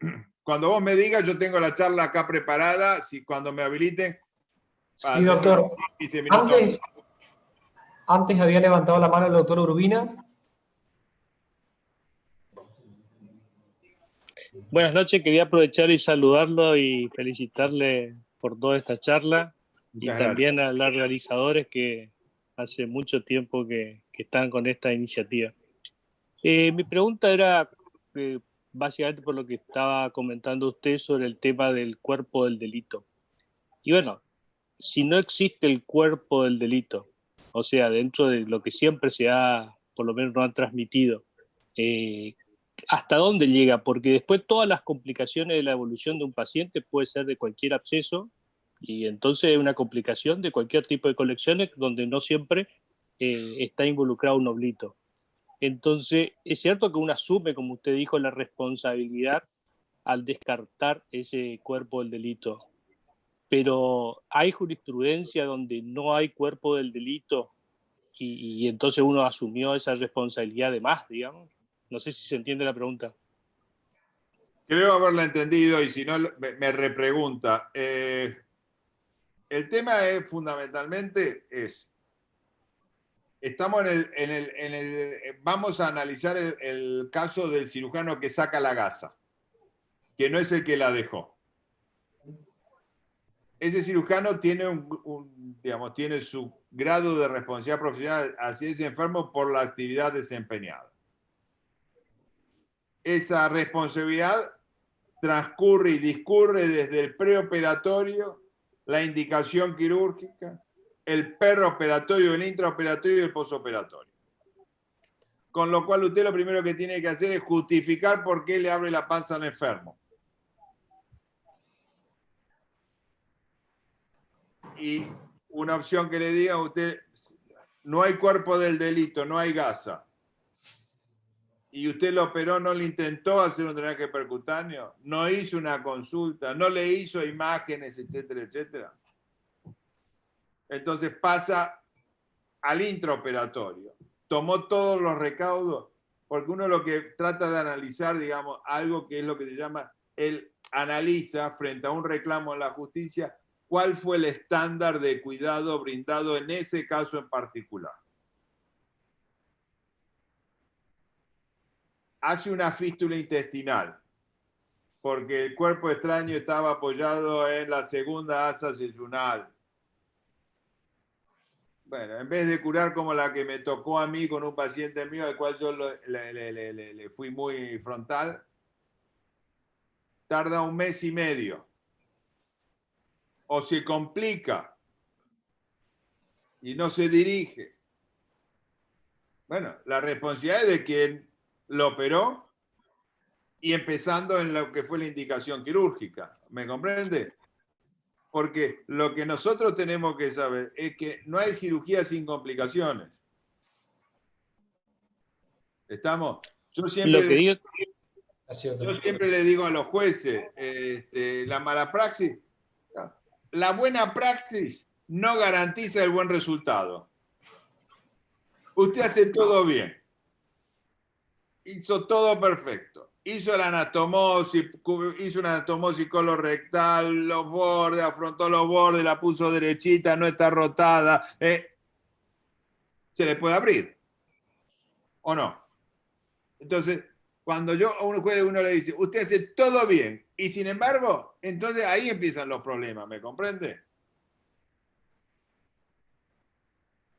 cuando vos me digas, yo tengo la charla acá preparada. Cuando me habiliten. Sí, doctor. Antes había levantado la mano el doctor Urbina. Buenas noches, quería aprovechar y saludarlo y felicitarle por toda esta charla. Muchas y también gracias a los realizadores que hace mucho tiempo que están con esta iniciativa. Mi pregunta era, básicamente por lo que estaba comentando usted sobre el tema del cuerpo del delito. Y bueno, si no existe el cuerpo del delito, o sea, dentro de lo que siempre se ha por lo menos no han transmitido. ¿Hasta dónde llega? Porque después todas las complicaciones de la evolución de un paciente puede ser de cualquier absceso, y entonces es una complicación de cualquier tipo de colecciones donde no siempre está involucrado un oblito. Entonces, es cierto que uno asume, como usted dijo, la responsabilidad al descartar ese cuerpo del delito, pero hay jurisprudencia donde no hay cuerpo del delito y entonces uno asumió esa responsabilidad de más, digamos. No sé si se entiende la pregunta. Creo haberla entendido, y si no, me repregunta. El tema es, fundamentalmente, estamos vamos a analizar el caso del cirujano que saca la gasa, que no es el que la dejó. Ese cirujano tiene tiene su grado de responsabilidad profesional hacia ese enfermo por la actividad desempeñada. Esa responsabilidad transcurre y discurre desde el preoperatorio, la indicación quirúrgica, el peroperatorio, el intraoperatorio y el posoperatorio. Con lo cual usted lo primero que tiene que hacer es justificar por qué le abre la panza al enfermo. Y una opción que le diga a usted, no hay cuerpo del delito, no hay gasa, y usted lo operó, no le intentó hacer un drenaje percutáneo, no hizo una consulta, no le hizo imágenes, etcétera, etcétera. Entonces pasa al intraoperatorio. Tomó todos los recaudos, porque uno lo que trata de analizar, digamos, algo que es lo que se llama, él analiza frente a un reclamo en la justicia, cuál fue el estándar de cuidado brindado en ese caso en particular. Hace una fístula intestinal, porque el cuerpo extraño estaba apoyado en la segunda asa yeyunal. Bueno, en vez de curar como la que me tocó a mí con un paciente mío, al cual yo le fui muy frontal, tarda 1 mes y medio. O se complica y no se dirige. Bueno, la responsabilidad es de quien lo operó y empezando en lo que fue la indicación quirúrgica. ¿Me comprende? Porque lo que nosotros tenemos que saber es que no hay cirugía sin complicaciones. ¿Estamos? Yo siempre le digo a los jueces, la mala praxis, la buena praxis no garantiza el buen resultado. Usted hace todo bien. Hizo todo perfecto. Hizo la anastomosis, hizo una anastomosis colorectal, los bordes, afrontó los bordes, la puso derechita, no está rotada. ¿Se le puede abrir? ¿O no? Entonces, cuando a un juez uno le dice, usted hace todo bien, y sin embargo, entonces ahí empiezan los problemas, ¿me comprende?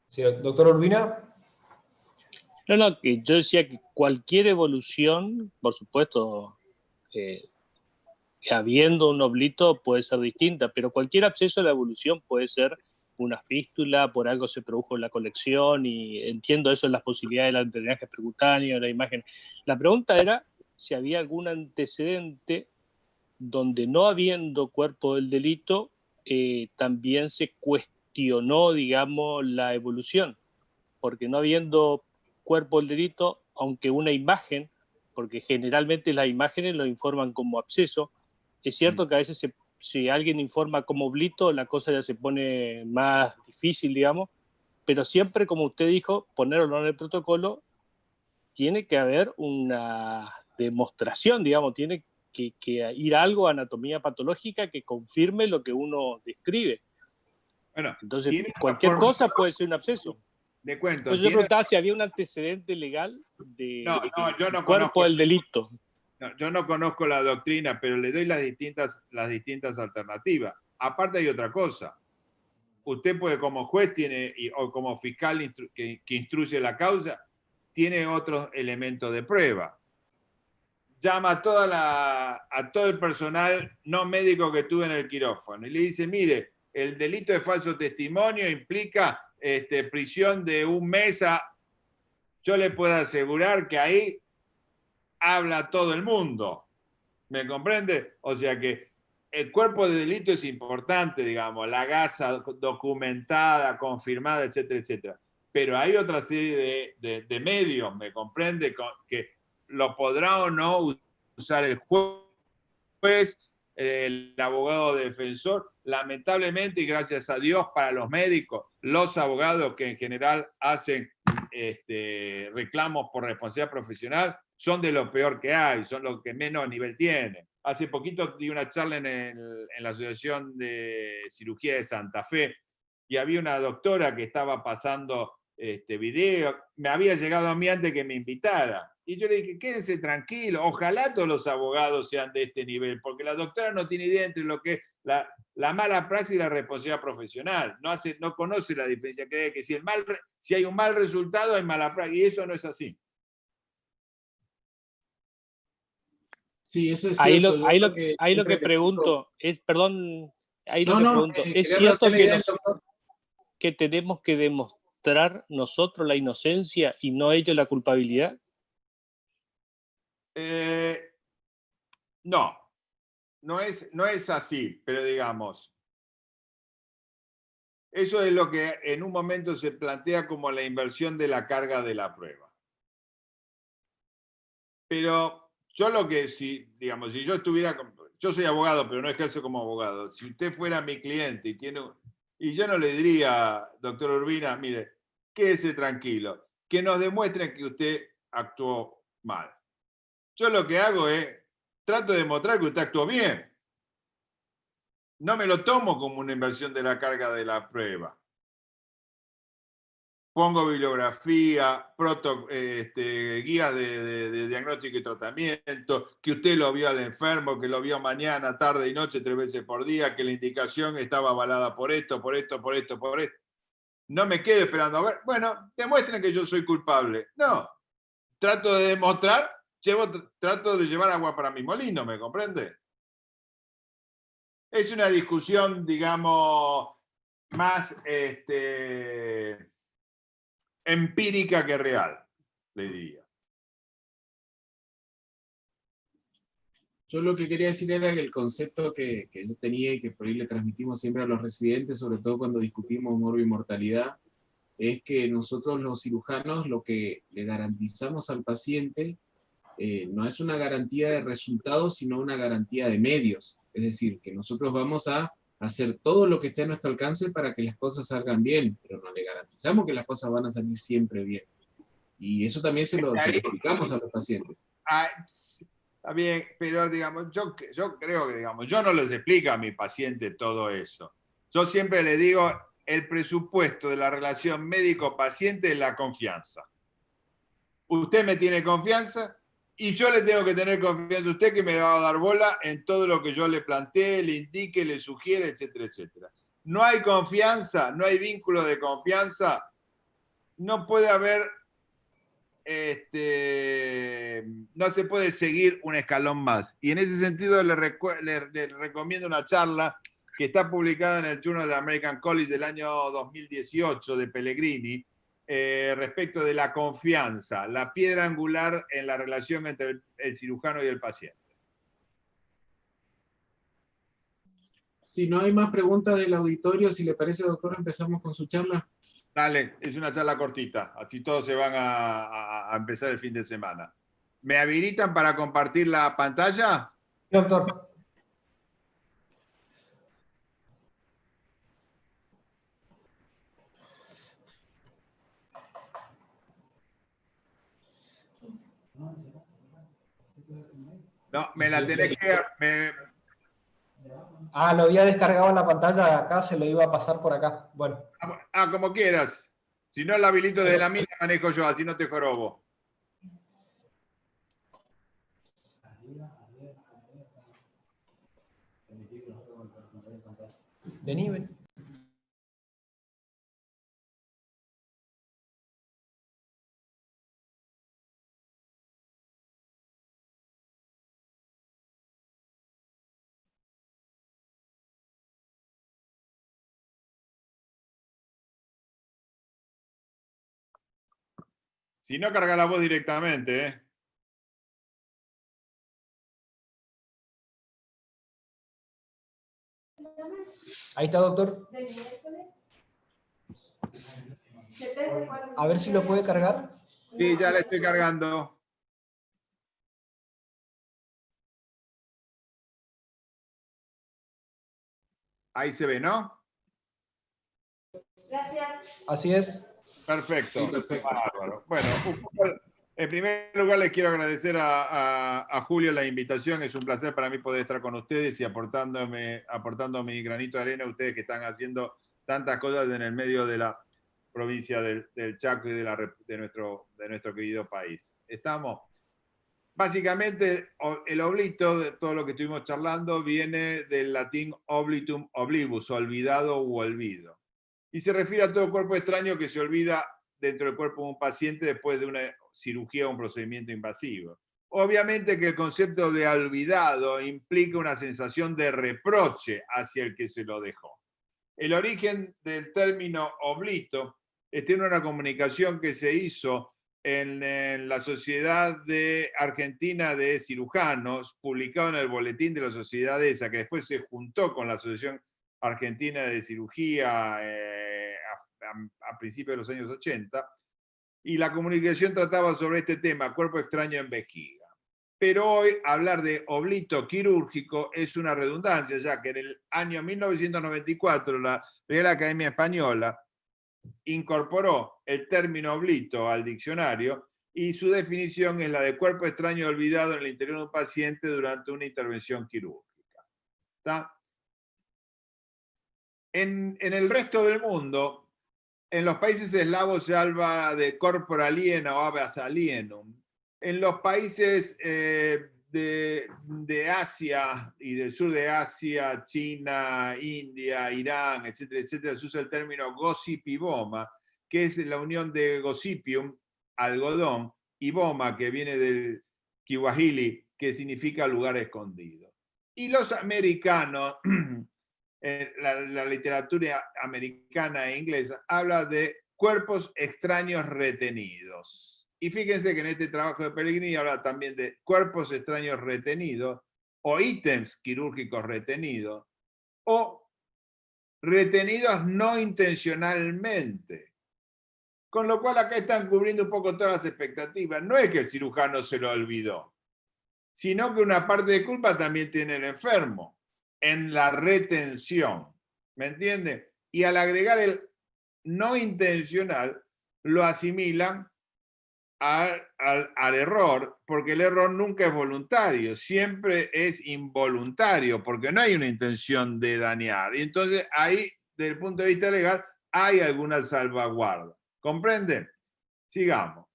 Sí, doctor Urbina. No, que yo decía que cualquier evolución, por supuesto, habiendo un oblito puede ser distinta, pero cualquier absceso de la evolución puede ser una fístula, por algo se produjo la colección, y entiendo eso en las posibilidades del drenaje percutáneo, la imagen. La pregunta era si había algún antecedente donde no habiendo cuerpo del delito, también se cuestionó, digamos, la evolución, porque no habiendo cuerpo del delito, aunque una imagen, porque generalmente las imágenes lo informan como absceso, es cierto que a veces si alguien informa como oblito, la cosa ya se pone más difícil, digamos, pero siempre, como usted dijo, ponerlo en el protocolo, tiene que haber una demostración, digamos, tiene que ir algo a anatomía patológica que confirme lo que uno describe. Bueno, entonces, cualquier cosa puede ser un absceso. Le cuento. Entonces yo preguntaba si había un antecedente legal de yo no cuerpo conozco del delito. No, yo no conozco la doctrina, pero le doy las distintas alternativas. Aparte hay otra cosa. Usted puede, como juez o como fiscal que instruye la causa, tiene otros elementos de prueba. Llama a todo el personal no médico que tuve en el quirófano y le dice, mire, el delito de falso testimonio implica prisión de 1 mes a... yo le puedo asegurar que ahí habla todo el mundo. ¿Me comprende? O sea que el cuerpo de delito es importante, digamos, la gasa documentada, confirmada, etcétera, etcétera. Pero hay otra serie de medios, ¿me comprende? Que lo podrá o no usar el juez, el abogado defensor. Lamentablemente, y gracias a Dios para los médicos, los abogados que en general hacen reclamos por responsabilidad profesional, son de lo peor que hay, son los que menos nivel tienen. Hace poquito di una charla en la Asociación de Cirugía de Santa Fe y había una doctora que estaba pasando video, me había llegado a mí antes que me invitara. Y yo le dije, quédense tranquilos, ojalá todos los abogados sean de este nivel, porque la doctora no tiene idea entre lo que es la mala praxis y la responsabilidad profesional. No conoce la diferencia, cree que si hay un mal resultado hay mala praxis, y eso no es así. Sí, eso es cierto. Ahí lo que pregunto es, perdón, ahí lo que pregunto, ¿es cierto que tenemos que demostrar nosotros la inocencia y no ellos la culpabilidad? No es así, pero digamos, eso es lo que en un momento se plantea como la inversión de la carga de la prueba. Pero yo si yo estuviera, yo soy abogado, pero no ejerzo como abogado. Si usted fuera mi cliente y yo no le diría, doctor Urbina, mire, quédese tranquilo, que nos demuestren que usted actuó mal. Yo lo que hago es, trato de demostrar que usted actuó bien. No me lo tomo como una inversión de la carga de la prueba. Pongo bibliografía, guías de diagnóstico y tratamiento, que usted lo vio al enfermo, que lo vio mañana, tarde y noche, 3 veces por día, que la indicación estaba avalada por esto, por esto, por esto, por esto. No me quedo esperando a ver, bueno, demuestren que yo soy culpable. No, trato de demostrar, trato de llevar agua para mi molino, ¿me comprende? Es una discusión, digamos, más empírica que real, le diría. Yo lo que quería decir era que el concepto que yo tenía y que por ahí le transmitimos siempre a los residentes, sobre todo cuando discutimos morbimortalidad, es que nosotros los cirujanos lo que le garantizamos al paciente no es una garantía de resultados, sino una garantía de medios. Es decir, que nosotros vamos a hacer todo lo que esté a nuestro alcance para que las cosas salgan bien, pero no le garantizamos que las cosas van a salir siempre bien. Y eso también se lo explicamos a los pacientes. Está bien, pero digamos, yo creo que digamos, yo no les explico a mi paciente todo eso. Yo siempre le digo, el presupuesto de la relación médico-paciente es la confianza. Usted me tiene confianza y yo le tengo que tener confianza a usted, que me va a dar bola en todo lo que yo le plantee, le indique, le sugiere, etcétera, etcétera. No hay confianza, no hay vínculo de confianza, no puede haber, no se puede seguir un escalón más. Y en ese sentido le recomiendo una charla que está publicada en el Journal of the American College del año 2018 de Pellegrini, respecto de la confianza, la piedra angular en la relación entre el cirujano y el paciente. Si no hay más preguntas del auditorio, si le parece, doctor, empezamos con su charla. Dale, es una charla cortita, así todos se van a empezar el fin de semana. ¿Me habilitan para compartir la pantalla? Doctor. No, me la tenés que... Lo había descargado en la pantalla de acá, se lo iba a pasar por acá. Bueno. Como quieras. Si no la habilito de la mía, la manejo yo, así no te jorobo. Vení, ven. Si no, carga la voz directamente, ¿eh? Ahí está, doctor. A ver si lo puede cargar. Sí, ya le estoy cargando. Ahí se ve, ¿no? Gracias. Así es. Perfecto. Sí, perfecto. Bárbaro. Bueno, en primer lugar les quiero agradecer a Julio la invitación. Es un placer para mí poder estar con ustedes y aportando mi granito de arena a ustedes que están haciendo tantas cosas en el medio de la provincia del Chaco y de nuestro querido país. Estamos. Básicamente, el oblito, de todo lo que estuvimos charlando, viene del latín oblitum oblivus, olvidado u olvido. Y se refiere a todo cuerpo extraño que se olvida dentro del cuerpo de un paciente después de una cirugía o un procedimiento invasivo. Obviamente que el concepto de olvidado implica una sensación de reproche hacia el que se lo dejó. El origen del término oblito tiene una comunicación que se hizo en la Sociedad Argentina de Cirujanos, publicado en el boletín de la sociedad esa, que después se juntó con la Asociación Argentina de Cirugía a principios de los años 80, y la comunicación trataba sobre este tema, cuerpo extraño en vejiga. Pero hoy hablar de oblito quirúrgico es una redundancia, ya que en el año 1994 la Real Academia Española incorporó el término oblito al diccionario y su definición es la de cuerpo extraño olvidado en el interior de un paciente durante una intervención quirúrgica. ¿Está? En el resto del mundo, en los países eslavos se habla de corpora aliena o habeas alienum. En los países de Asia y del sur de Asia, China, India, Irán, etcétera, etcétera, se usa el término gossipiboma, que es la unión de gossypium, algodón, y boma, que viene del kiwahili, que significa lugar escondido. Y los americanos, la literatura americana e inglesa, habla de cuerpos extraños retenidos. Y fíjense que en este trabajo de Pellegrini habla también de cuerpos extraños retenidos, o ítems quirúrgicos retenidos, o retenidos no intencionalmente. Con lo cual acá están cubriendo un poco todas las expectativas. No es que el cirujano se lo olvidó, sino que una parte de culpa también tiene el enfermo, en la retención. ¿Me entiende? Y al agregar el no intencional, lo asimilan al error, porque el error nunca es voluntario, siempre es involuntario, porque no hay una intención de dañar. Y entonces ahí, desde el punto de vista legal, hay alguna salvaguarda. ¿Comprenden? Sigamos.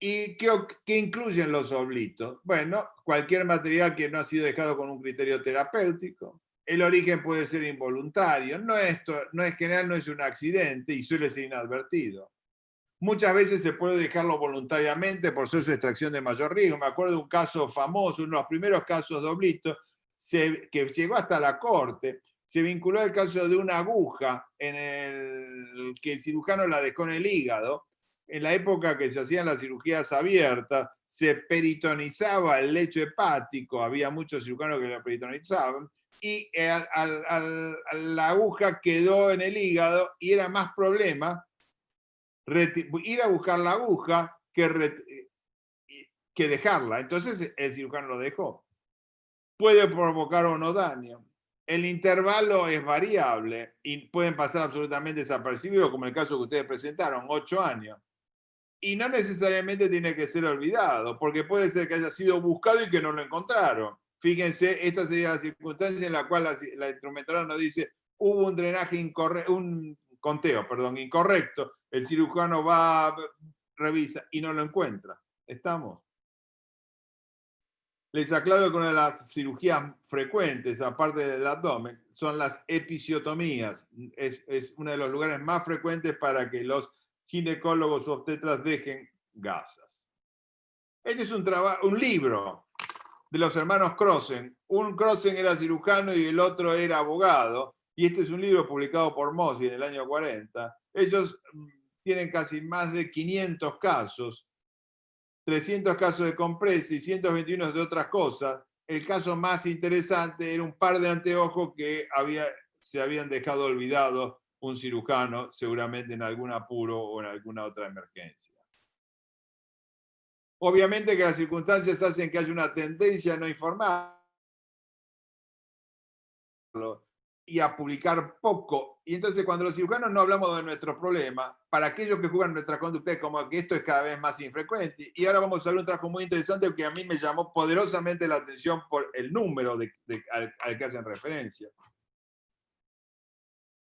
¿Y qué incluyen los oblitos? Bueno, cualquier material que no ha sido dejado con un criterio terapéutico. El origen puede ser involuntario. No es general, no es un accidente y suele ser inadvertido. Muchas veces se puede dejarlo voluntariamente por ser su extracción de mayor riesgo. Me acuerdo de un caso famoso, uno de los primeros casos de oblito, que llegó hasta la corte. Se vinculó al caso de una aguja en el que el cirujano la dejó en el hígado. En la época que se hacían las cirugías abiertas, se peritonizaba el lecho hepático, había muchos cirujanos que lo peritonizaban, y la aguja quedó en el hígado y era más problema ir a buscar la aguja que dejarla. Entonces el cirujano lo dejó. Puede provocar o no daño. El intervalo es variable y pueden pasar absolutamente desapercibidos, como el caso que ustedes presentaron, 8 años. Y no necesariamente tiene que ser olvidado, porque puede ser que haya sido buscado y que no lo encontraron. Fíjense, esta sería la circunstancia en la cual la instrumentadora nos dice, hubo un drenaje incorrecto, un conteo, perdón, incorrecto. El cirujano va, revisa y no lo encuentra. ¿Estamos? Les aclaro que una de las cirugías frecuentes, aparte del abdomen, son las episiotomías. Es uno de los lugares más frecuentes para que los ginecólogos o obstetras dejen gasas. Este es un libro de los hermanos Crossen. Un Crossen era cirujano y el otro era abogado. Y este es un libro publicado por Mosi en el año 40. Ellos tienen casi más de 500 casos, 300 casos de compresa y 121 de otras cosas. El caso más interesante era un par de anteojos que se habían dejado olvidados un cirujano, seguramente en algún apuro o en alguna otra emergencia. Obviamente que las circunstancias hacen que haya una tendencia a no informar y a publicar poco. Y entonces cuando los cirujanos no hablamos de nuestro problema, para aquellos que juegan nuestra conducta es como que esto es cada vez más infrecuente. Y ahora vamos a ver un trabajo muy interesante que a mí me llamó poderosamente la atención por el número al que hacen referencia.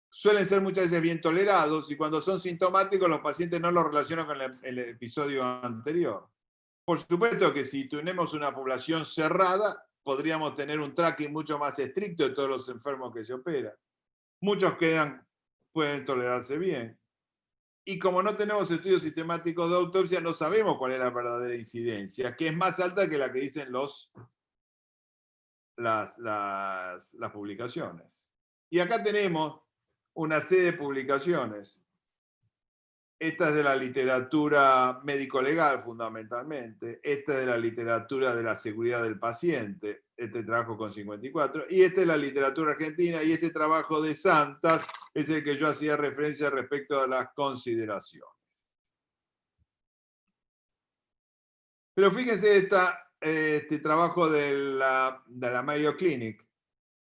Suelen ser muchas veces bien tolerados y cuando son sintomáticos los pacientes no lo relacionan con el episodio anterior. Por supuesto que si tenemos una población cerrada, podríamos tener un tracking mucho más estricto de todos los enfermos que se operan. Muchos pueden tolerarse bien. Y como no tenemos estudios sistemáticos de autopsia, no sabemos cuál es la verdadera incidencia, que es más alta que la que dicen las publicaciones. Y acá tenemos una serie de publicaciones. Esta es de la literatura médico-legal, fundamentalmente. Esta es de la literatura de la seguridad del paciente, este trabajo con 54. Y esta es la literatura argentina, y este trabajo de Santas es el que yo hacía referencia respecto a las consideraciones. Pero fíjense este trabajo de la Mayo Clinic.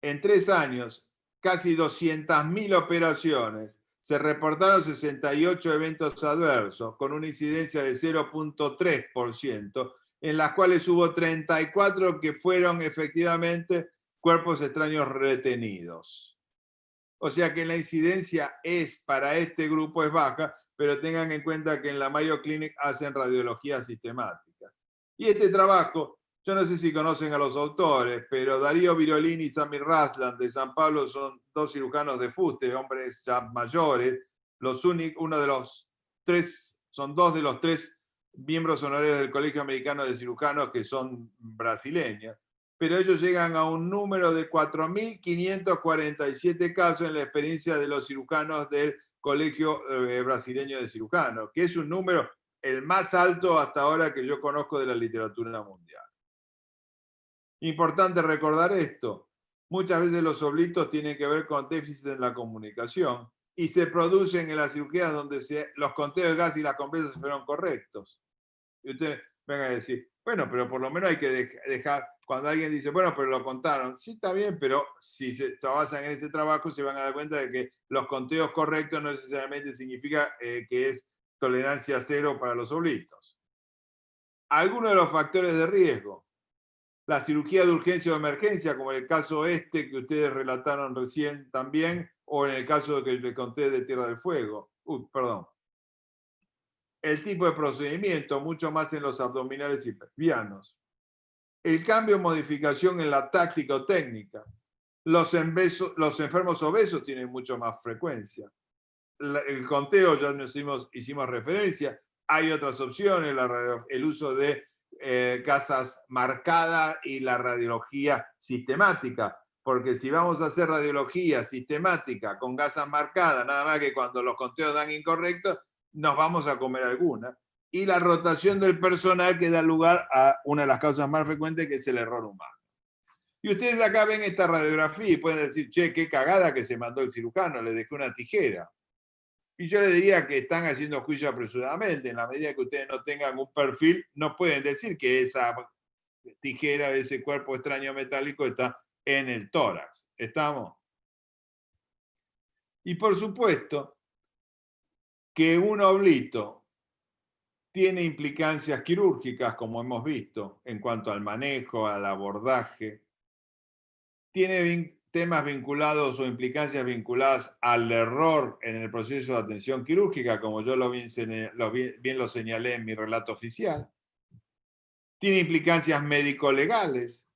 En 3 años, casi 200.000 operaciones. Se reportaron 68 eventos adversos, con una incidencia de 0.3%, en las cuales hubo 34 que fueron efectivamente cuerpos extraños retenidos. O sea que la incidencia para este grupo es baja, pero tengan en cuenta que en la Mayo Clinic hacen radiología sistemática. Y este trabajo, yo no sé si conocen a los autores, pero Darío Virolini y Samir Raslan de San Pablo son 2 cirujanos de fuste, hombres ya mayores. Son 2 de los 3 miembros honorarios del Colegio Americano de Cirujanos que son brasileños. Pero ellos llegan a un número de 4.547 casos en la experiencia de los cirujanos del Colegio Brasileño de Cirujanos, que es un número el más alto hasta ahora que yo conozco de la literatura mundial. Importante recordar esto. Muchas veces los oblitos tienen que ver con déficit en la comunicación y se producen en las cirugías donde los conteos de gas y las compresas fueron correctos. Y ustedes vengan a decir, bueno, pero por lo menos hay que dejar, cuando alguien dice, bueno, pero lo contaron. Sí, está bien, pero si se basan en ese trabajo se van a dar cuenta de que los conteos correctos no necesariamente significa que es tolerancia cero para los oblitos. Algunos de los factores de riesgo. La cirugía de urgencia o emergencia, como en el caso que ustedes relataron recién también, o en el caso que les conté de Tierra del Fuego. El tipo de procedimiento, mucho más en los abdominales y pelvianos. El cambio o modificación en la táctica o técnica. Los enfermos obesos tienen mucho más frecuencia. El conteo, ya nos hicimos referencia. Hay otras opciones, el uso de gasas marcadas y la radiología sistemática. Porque si vamos a hacer radiología sistemática con gasas marcadas, nada más que cuando los conteos dan incorrectos, nos vamos a comer alguna. Y la rotación del personal que da lugar a una de las causas más frecuentes, que es el error humano. Y ustedes acá ven esta radiografía y pueden decir, che, qué cagada que se mandó el cirujano, le dejó una tijera. Y yo le diría que están haciendo juicio apresuradamente. En la medida que ustedes no tengan un perfil, no pueden decir que esa tijera, ese cuerpo extraño metálico está en el tórax. ¿Estamos? Y por supuesto que un oblito tiene implicancias quirúrgicas, como hemos visto, en cuanto al manejo, al abordaje. Tiene temas vinculados o implicancias vinculadas al error en el proceso de atención quirúrgica, como yo bien lo señalé en mi relato oficial. Tiene implicancias médico-legales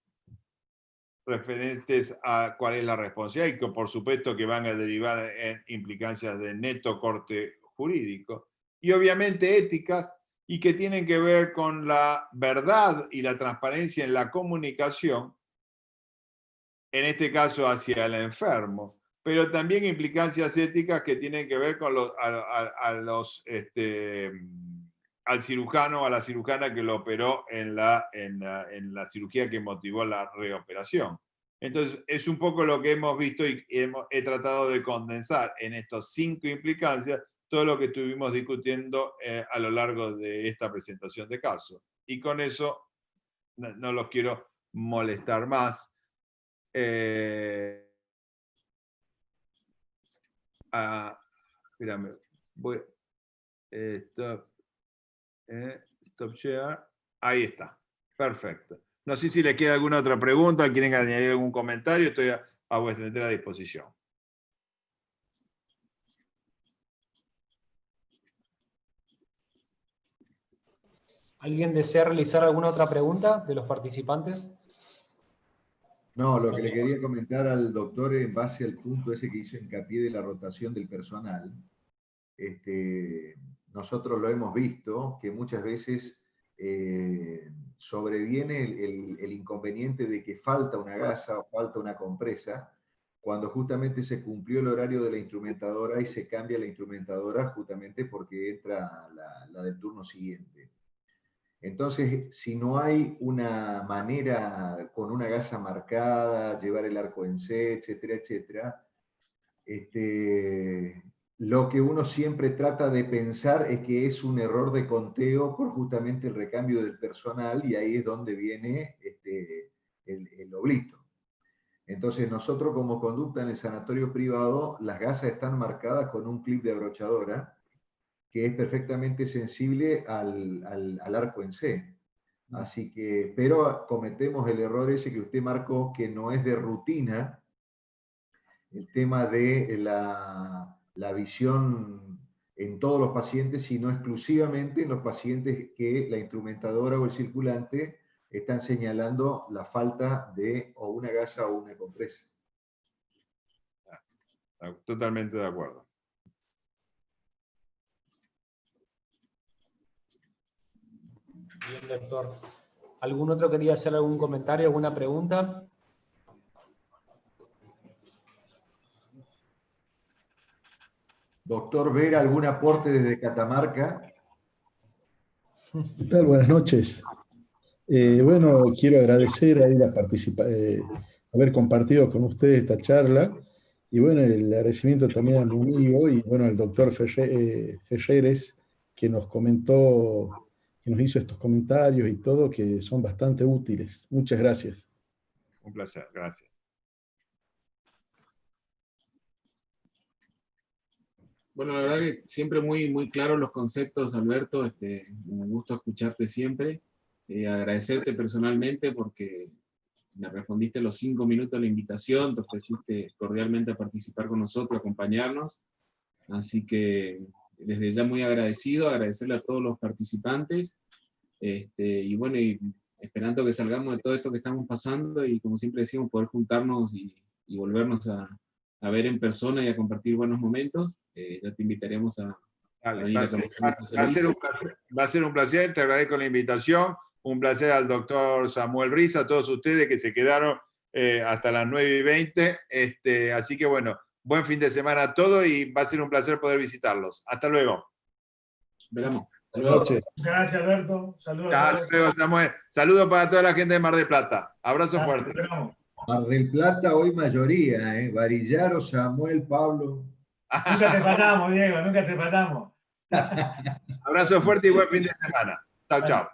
referentes a cuál es la responsabilidad y que por supuesto que van a derivar en implicancias de neto corte jurídico. Y obviamente éticas y que tienen que ver con la verdad y la transparencia en la comunicación, en este caso hacia el enfermo, pero también implicancias éticas que tienen que ver con al cirujano o a la cirujana que lo operó en la cirugía que motivó la reoperación. Entonces, es un poco lo que hemos visto y he tratado de condensar en estos 5 implicancias todo lo que estuvimos discutiendo a lo largo de esta presentación de caso. Y con eso no los quiero molestar más. Espérame, stop share. Ahí está. Perfecto. No sé si les queda alguna otra pregunta, quieren añadir algún comentario, estoy a vuestra entera disposición. ¿Alguien desea realizar alguna otra pregunta de los participantes? No, lo que le quería comentar al doctor en base al punto ese que hizo hincapié de la rotación del personal, nosotros lo hemos visto, que muchas veces sobreviene el inconveniente de que falta una gasa o falta una compresa, cuando justamente se cumplió el horario de la instrumentadora y se cambia la instrumentadora justamente porque entra la del turno siguiente. Entonces, si no hay una manera con una gasa marcada, llevar el arco en C, etcétera, etcétera, lo que uno siempre trata de pensar es que es un error de conteo por justamente el recambio del personal, y ahí es donde viene el oblito. Entonces, nosotros como conducta en el sanatorio privado, las gasas están marcadas con un clip de abrochadora, que es perfectamente sensible al arco en C. Así que, pero cometemos el error ese que usted marcó, que no es de rutina, el tema de la visión en todos los pacientes, sino exclusivamente en los pacientes que la instrumentadora o el circulante están señalando la falta de o una gasa o una compresa. Totalmente de acuerdo. Bien, doctor. ¿Algún otro quería hacer algún comentario, alguna pregunta? Doctor Vera, ¿algún aporte desde Catamarca? ¿Qué tal? Buenas noches. Bueno, quiero agradecer ahí haber compartido con ustedes esta charla, y bueno, el agradecimiento también a mi amigo y bueno, al doctor Ferreres, que nos comentó, que nos hizo estos comentarios y todo, que son bastante útiles. Muchas gracias. Un placer, gracias. Bueno, la verdad que siempre muy claros los conceptos, Alberto. Un gusto escucharte siempre. Agradecerte personalmente porque me respondiste los 5 minutos de la invitación, te ofreciste cordialmente a participar con nosotros, a acompañarnos. Así que desde ya muy agradecido, agradecerle a todos los participantes. Y bueno, y esperando que salgamos de todo esto que estamos pasando y como siempre decimos, poder juntarnos y volvernos a ver en persona y a compartir buenos momentos. Ya te invitaremos a venir a conocer. Va a ser un placer, te agradezco la invitación. Un placer al doctor Samuel Ruiz, a todos ustedes que se quedaron hasta las 9:20. Así que bueno, buen fin de semana a todos y va a ser un placer poder visitarlos. Hasta luego. Veremos. Buenas noches. Gracias, Alberto. Saludos. Hasta luego, Samuel. Saludos para toda la gente de Mar del Plata. Abrazo fuerte. Mar del Plata hoy mayoría, Varillaro, Samuel, Pablo. Nunca te fallamos, Diego, nunca te fallamos. Abrazo fuerte y buen fin de semana. Chao, chao.